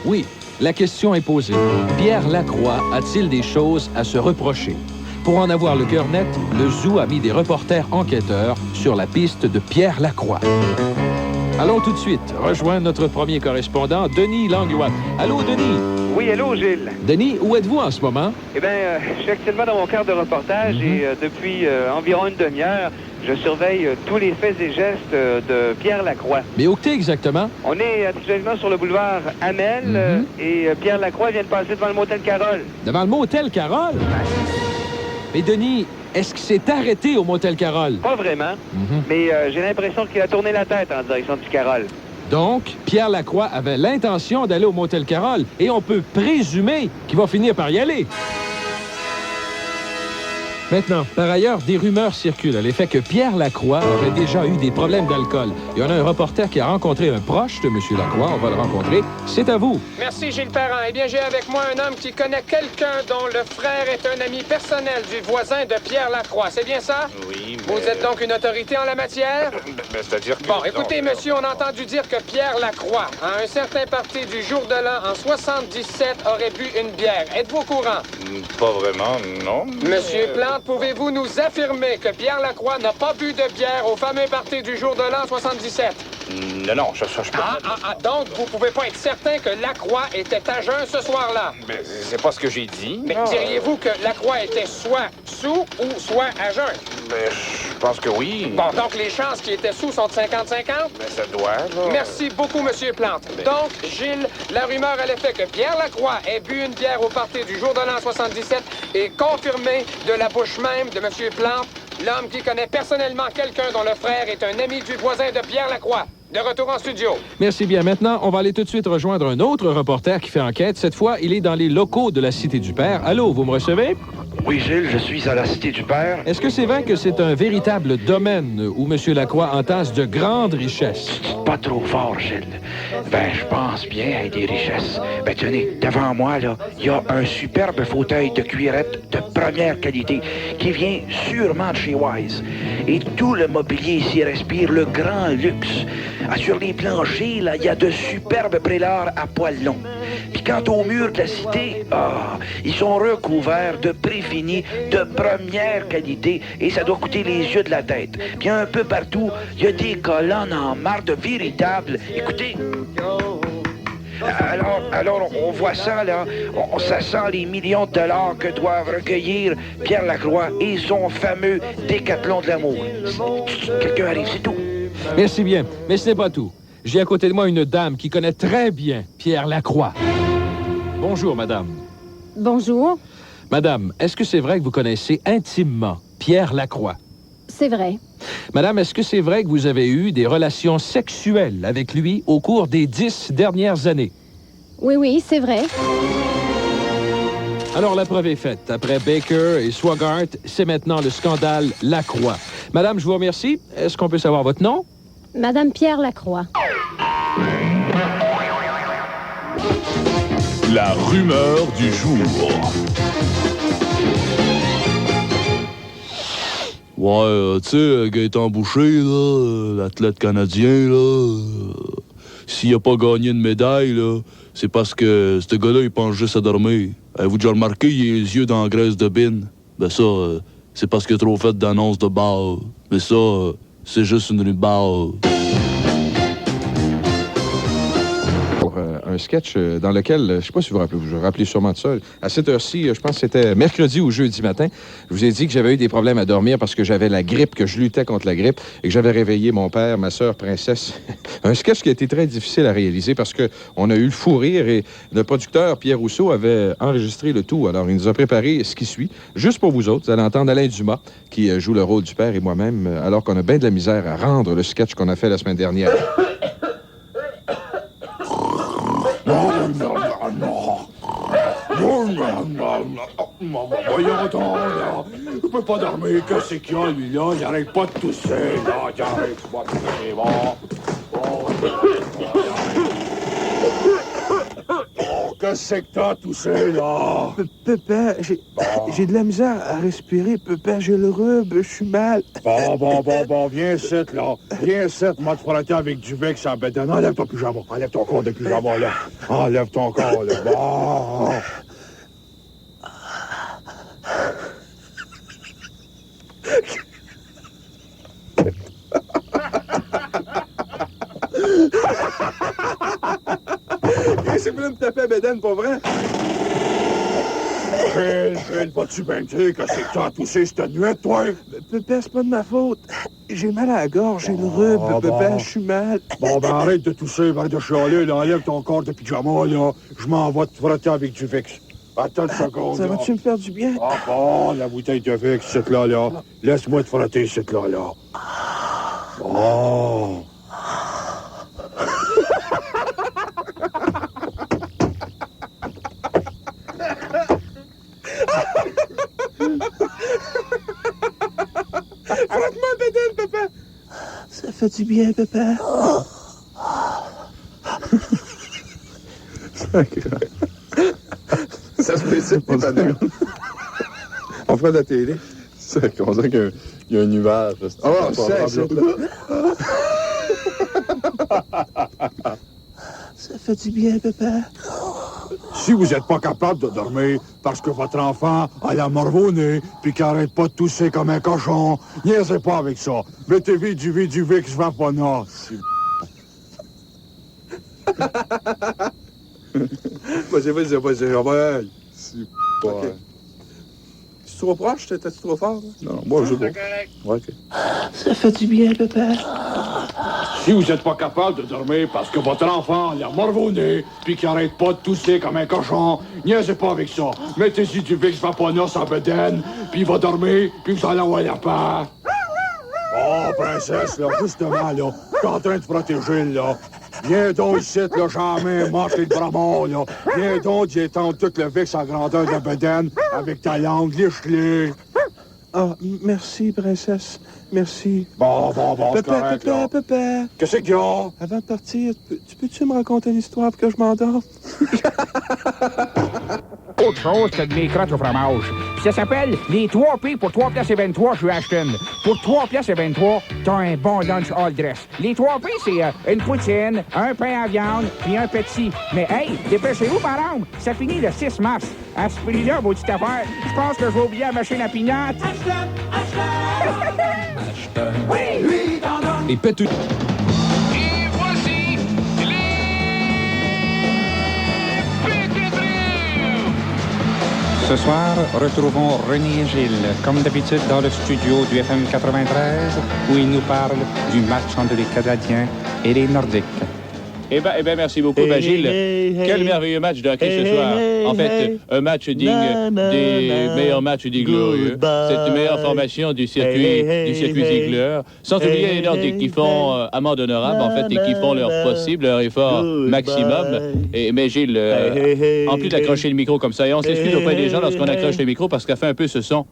Oui, la question est posée. Pierre Lacroix a-t-il des choses à se reprocher? Pour en avoir le cœur net, le Zoo a mis des reporters enquêteurs sur la piste de Pierre Lacroix. Allons tout de suite rejoindre notre premier correspondant, Denis Langlois. Allô, Denis? Oui, allô, Gilles. Denis, où êtes-vous en ce moment? Eh bien, je suis actuellement dans mon quart de reportage et depuis environ une demi-heure, je surveille tous les faits et gestes de Pierre Lacroix. Mais où t'es exactement? On est actuellement sur le boulevard Hamel et Pierre Lacroix vient de passer devant le motel Carole. Devant le motel Carole? Mais Denis, est-ce qu'il s'est arrêté au motel Carole? Pas vraiment, mais j'ai l'impression qu'il a tourné la tête en direction du Carole. Donc, Pierre Lacroix avait l'intention d'aller au motel Carole et on peut présumer qu'il va finir par y aller. Maintenant, par ailleurs, des rumeurs circulent à l'effet que Pierre Lacroix aurait déjà eu des problèmes d'alcool. Il y en a un reporter qui a rencontré un proche de M. Lacroix. On va le rencontrer. C'est à vous. Merci, Gilles Perrin. Eh bien, j'ai avec moi un homme qui connaît quelqu'un dont le frère est un ami personnel du voisin de Pierre Lacroix. C'est bien ça? Oui, mais... Vous êtes donc une autorité en la matière? C'est-à-dire que... Bon, écoutez, monsieur, on a entendu dire que Pierre Lacroix, à un certain parti du jour de l'an, en 77, aurait bu une bière. Êtes-vous au courant? Pas vraiment, non. Monsieur Plante, pouvez-vous nous affirmer que Pierre Lacroix n'a pas bu de bière au fameux party du jour de l'an 77? Non, je peux... Donc, vous pouvez pas être certain que Lacroix était à jeun ce soir-là? Mais c'est pas ce que j'ai dit. Mais diriez-vous que Lacroix était soit sous ou soit à jeun? Mais je pense que oui. Bon, donc les chances qu'il était sous sont de 50-50? Mais ça doit, là. Merci beaucoup, Monsieur Plante. Donc, Gilles, la rumeur à l'effet que Pierre Lacroix ait bu une bière au party du jour de l'an 77 est confirmée de la bouche même de Monsieur Plante, l'homme qui connaît personnellement quelqu'un dont le frère est un ami du voisin de Pierre Lacroix. De retour en studio. Merci bien. Maintenant, on va aller tout de suite rejoindre un autre reporter qui fait enquête. Cette fois, il est dans les locaux de la Cité du Père. Allô, vous me recevez? Oui, Gilles, je suis à la Cité du Père. Est-ce que c'est vrai que c'est un véritable domaine où M. Lacroix entasse de grandes richesses? Pas trop fort, Gilles. Ben, je pense bien à des richesses. Ben, tenez, devant moi, là, il y a un superbe fauteuil de cuirette de première qualité qui vient sûrement de chez Wise. Et tout le mobilier ici respire le grand luxe. Ah, sur les planchers, là, il y a de superbes prélats à poils longs. Puis quant aux murs de la cité, ils sont recouverts de préfinis de première qualité et ça doit coûter les yeux de la tête. Puis un peu partout, il y a des colonnes en marbre de véritables. Écoutez... Alors, on voit ça, là. Ça sent les millions de dollars que doivent recueillir Pierre Lacroix et son fameux décathlon de l'amour. Quelqu'un arrive, c'est tout. Merci bien, mais ce n'est pas tout. J'ai à côté de moi une dame qui connaît très bien Pierre Lacroix. Bonjour, madame. Bonjour. Madame, est-ce que c'est vrai que vous connaissez intimement Pierre Lacroix? C'est vrai. Madame, est-ce que c'est vrai que vous avez eu des relations sexuelles avec lui au cours des 10 dernières années? Oui, c'est vrai. Alors, la preuve est faite. Après Baker et Swagart, c'est maintenant le scandale Lacroix. Madame, je vous remercie. Est-ce qu'on peut savoir votre nom? Madame Pierre Lacroix. La rumeur du jour. Ouais, tu sais, Gaëtan Boucher, là, l'athlète canadien, là, s'il a pas gagné une médaille, là, c'est parce que ce gars-là, il pense juste à dormir. Avez-vous déjà remarqué, il a les yeux dans la graisse de bine? Ben ça, c'est parce qu'il a trop fait d'annonces de bar. Mais ça, c'est juste une barre. Un sketch dans lequel, je ne sais pas si vous vous rappelez sûrement de ça, à cette heure-ci, je pense que c'était mercredi ou jeudi matin, je vous ai dit que j'avais eu des problèmes à dormir parce que j'avais la grippe, que je luttais contre la grippe et que j'avais réveillé mon père, ma sœur, princesse. Un sketch qui a été très difficile à réaliser parce qu'on a eu le fou rire et le producteur, Pierre Rousseau, avait enregistré le tout. Alors, il nous a préparé ce qui suit, juste pour vous autres. Vous allez entendre Alain Dumas qui joue le rôle du père et moi-même, alors qu'on a bien de la misère à rendre le sketch qu'on a fait la semaine dernière. Voyons donc, là. Je peux pas dormir. Qu'est-ce qu'il y a, lui, là? Il arrête pas de tousser, là. Il arrête pas de tousser, bon. que c'est que t'as toussé, là? Pépère, j'ai de la misère à respirer. Pépère, j'ai le rhume, je suis mal. Bon, viens ici, là. Viens ici, moi, te frotter avec du Vicks en bédaine. Enlève ton pyjama. Enlève ton corps de pyjama, là. Enlève ton corps, là. Bon. C'est plus me taper à bédaine, pas vrai? Gilles, vas-tu bien me dire que c'est que t'as toussé cette nuit, toi? Pépère, c'est pas de ma faute. J'ai mal à la gorge, j'ai le rhume, Pépère, je suis mal. Bon, ben arrête de tousser, arrête de chialer, là. Enlève ton corps de pyjama, là. Je m'en vais te frotter avec du Vicks. Attends une seconde, ça va-tu me faire du bien? Ah bon, la bouteille de Vicks, cette là. Laisse-moi te frotter, cette là. Oh! Frotte-moi le bédaine, papa! Ça fait du bien, papa. Ça se fait, on fera de la télé. On dirait qu'il y a un nuage. Oh, c'est ça. Ça fait du bien, papa. Si vous n'êtes pas capable de dormir parce que votre enfant a la morve au nez puis qu'il n'arrête pas de tousser comme un cochon, niaisez pas avec ça. Mettez-vous du Vicks Vaponas. Vas-y, ouais. Okay. C'est trop proche? T'es-tu trop fort? Non, moi, je veux pas. Ouais, OK. Ça fait du bien, papa. Si vous n'êtes pas capable de dormir parce que votre enfant a la morve au nez puis qu'il n'arrête pas de tousser comme un cochon, niaisez pas avec ça. Mettez-y du Vicks Vaponas en bedaine, puis il va dormir, puis vous allez avoir la paix. Oh, princesse, là, justement, là, je suis en train de protéger, là. Viens donc ici, là, jamais manche le bras mort, là. Viens donc d'y étendre tout le Vicks à grandeur de bedaine avec ta langue, liche-les. Ah, merci, princesse. Merci. Bon, c'est correct, là. Papa. Qu'est-ce qu'il y a? Avant de partir, tu peux-tu me raconter une histoire pour que je m'endorme? Autre chose que de mes crottes au fromage. Puis ça s'appelle les 3 P pour 3 piastres et 23 chez Ashton. Pour 3 piastres et 23, t'as un bon lunch all dress. Les 3 P, c'est une poutine, un pain à viande, puis un petit. Mais hey, dépêchez-vous, par exemple, ça finit le 6 mars. À ce prix-là, vos petites affaires, je pense que je vais oublier la machine à pignottes. Ashton. Oui, et pète. Et voici Ce soir, retrouvons René et Gilles, comme d'habitude dans le studio du FM 93, où ils nous parlent du match entre les Canadiens et les Nordiques. Eh ben, merci beaucoup, Gilles. Quel merveilleux match de hockey ce soir. En fait, un match digne des meilleurs matchs des Glorieux. Cette meilleure formation du circuit Ziegler. Sans oublier les Nordiques qui font amende honorable, en fait, et qui font leur possible, leur effort maximum. Mais Gilles, en plus d'accrocher le micro comme ça, et on s'excuse auprès des gens lorsqu'on accroche le micro parce qu'elle fait un peu ce son.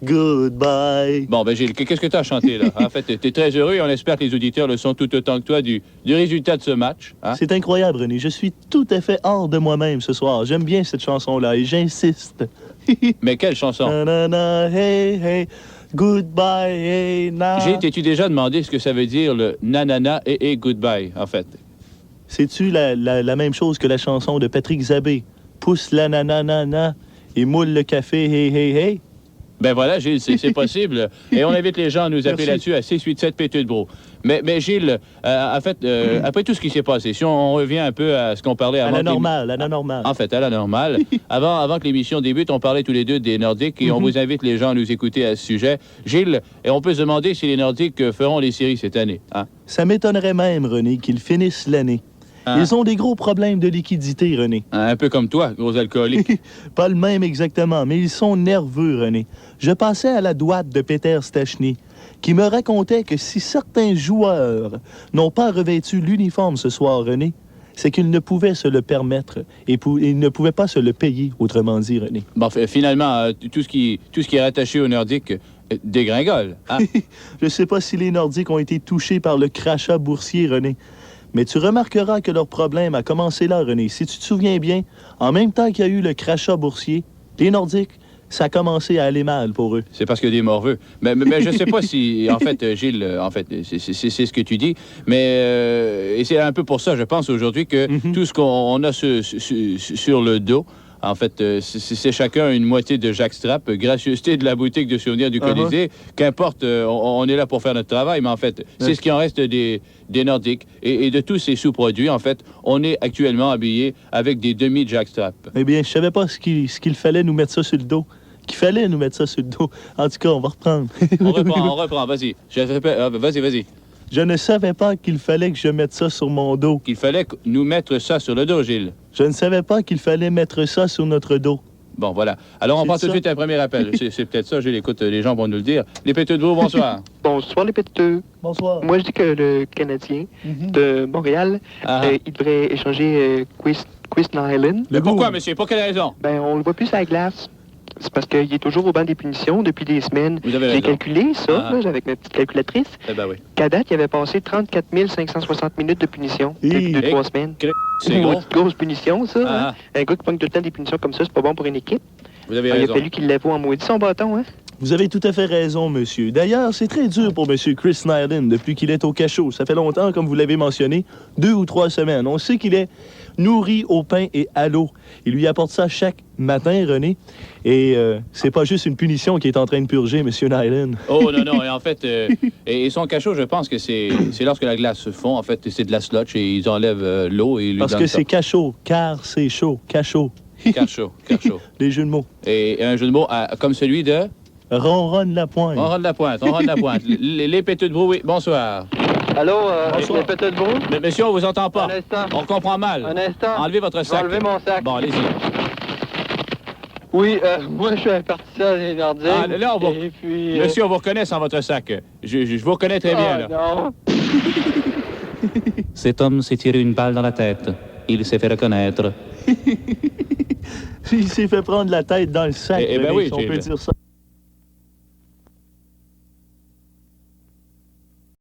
Goodbye. Bon, Gilles, qu'est-ce que tu as chanté, là? En fait, tu es très heureux et on espère que les auditeurs le sont tout autant que toi du résultat de ce match. Hein? C'est incroyable, René. Je suis tout à fait hors de moi-même ce soir. J'aime bien cette chanson-là et j'insiste. Mais quelle chanson? Hey, goodbye, hey, na. Gilles, t'es-tu déjà demandé ce que ça veut dire le nanana et goodbye, en fait? C'est-tu la même chose que la chanson de Patrick Zabé? Pousse la nanana et moule le café, hey. Ben voilà, Gilles, c'est possible. Et on invite les gens à nous appeler là-dessus à 687 Pétude-Bro. Mais Gilles, en fait, après tout ce qui s'est passé, si on revient un peu à ce qu'on parlait avant... À la normale. En fait, à la normale. avant que l'émission débute, on parlait tous les deux des Nordiques et on vous invite les gens à nous écouter à ce sujet. Gilles, et on peut se demander si les Nordiques feront les séries cette année. Hein? Ça m'étonnerait même, René, qu'ils finissent l'année. Hein? Ils ont des gros problèmes de liquidité, René. Un peu comme toi, gros alcoolique. Pas le même exactement, mais ils sont nerveux, René. Je passais à la droite de Peter Stachny, qui me racontait que si certains joueurs n'ont pas revêtu l'uniforme ce soir, René, c'est qu'ils ne pouvaient se le permettre et ils ne pouvaient pas se le payer, autrement dit, René. Bon, finalement, tout ce qui est rattaché aux Nordiques dégringole. Hein? Je sais pas si les Nordiques ont été touchés par le crachat boursier, René. Mais tu remarqueras que leur problème a commencé là, René. Si tu te souviens bien, en même temps qu'il y a eu le crachat boursier, les Nordiques, ça a commencé à aller mal pour eux. C'est parce qu'il y a des morveux. Mais je ne sais pas si, en fait, Gilles, en fait, c'est ce que tu dis, mais et c'est un peu pour ça, je pense, aujourd'hui, que tout ce qu'on a sur le dos, en fait, c'est chacun une moitié de Jacques Strapp, gracieuseté de la boutique de souvenirs du Colisée. Qu'importe, on est là pour faire notre travail, mais en fait, c'est ce qui en reste des Nordiques. Et de tous ces sous-produits, en fait, on est actuellement habillé avec des demi de Jacques Strapp. Eh bien, je savais pas ce qu'il fallait nous mettre ça sur le dos. Qu'il fallait nous mettre ça sur le dos. En tout cas, on va reprendre. on reprend, vas-y. Vas-y. Je ne savais pas qu'il fallait que je mette ça sur mon dos. Qu'il fallait nous mettre ça sur le dos, Gilles. Je ne savais pas qu'il fallait mettre ça sur notre dos. Bon, voilà. Alors, on prend tout de suite un premier appel. C'est peut-être ça, Gilles. Écoute, les gens vont nous le dire. Les péteux de vous, bonsoir. Bonsoir, les péteux. Bonsoir. Moi, je dis que le Canadien de Montréal, il devrait échanger Chris Nyland. Mais pourquoi, monsieur? Pour quelle raison? Ben, on le voit plus à la glace. C'est parce qu'il est toujours au banc des punitions depuis des semaines. J'ai calculé ça, là, avec ma petite calculatrice. Eh ben oui. Qu'à date, il avait passé 34 560 minutes de punition depuis 2-3 semaines. C'est gros. Grosse punition, ça. Hein? Un gars qui pogne tout le temps des punitions comme ça, c'est pas bon pour une équipe. Vous avez raison. Il a fallu qu'il l'avoue en maudit son bâton, hein? Vous avez tout à fait raison, monsieur. D'ailleurs, c'est très dur pour monsieur Chris Nyland depuis qu'il est au cachot. Ça fait longtemps, comme vous l'avez mentionné, 2 ou 3 semaines. On sait qu'il est nourri au pain et à l'eau. Il lui apporte ça chaque matin, René. Et c'est pas juste une punition qui est en train de purger, monsieur Nyland. Oh non. Et en fait, et son cachot, je pense que c'est lorsque la glace se fond. En fait, c'est de la slotch et ils enlèvent l'eau et ils lui Parce donnent que ça. c'est cachot, car c'est chaud. Cachot. Cachot. Les jeux de mots. Et un jeu de mots comme celui de... Ronronne la pointe. On ronde la pointe. Les péteux de bruit, bonsoir. Allô, les péteux de bruit? Mais monsieur, on vous entend pas. Un instant. On comprend mal. Un instant. Enlevez votre sac. Enlevez mon sac. Bon, allez-y. Oui, moi, je suis un partisan des Nordiques. Là, et puis, monsieur, on vous reconnaît sans votre sac. Je vous reconnais très bien, là. Non. Cet homme s'est tiré une balle dans la tête. Il s'est fait reconnaître. Il s'est fait prendre la tête dans le sac, Eh ben oui, on peut dire ça.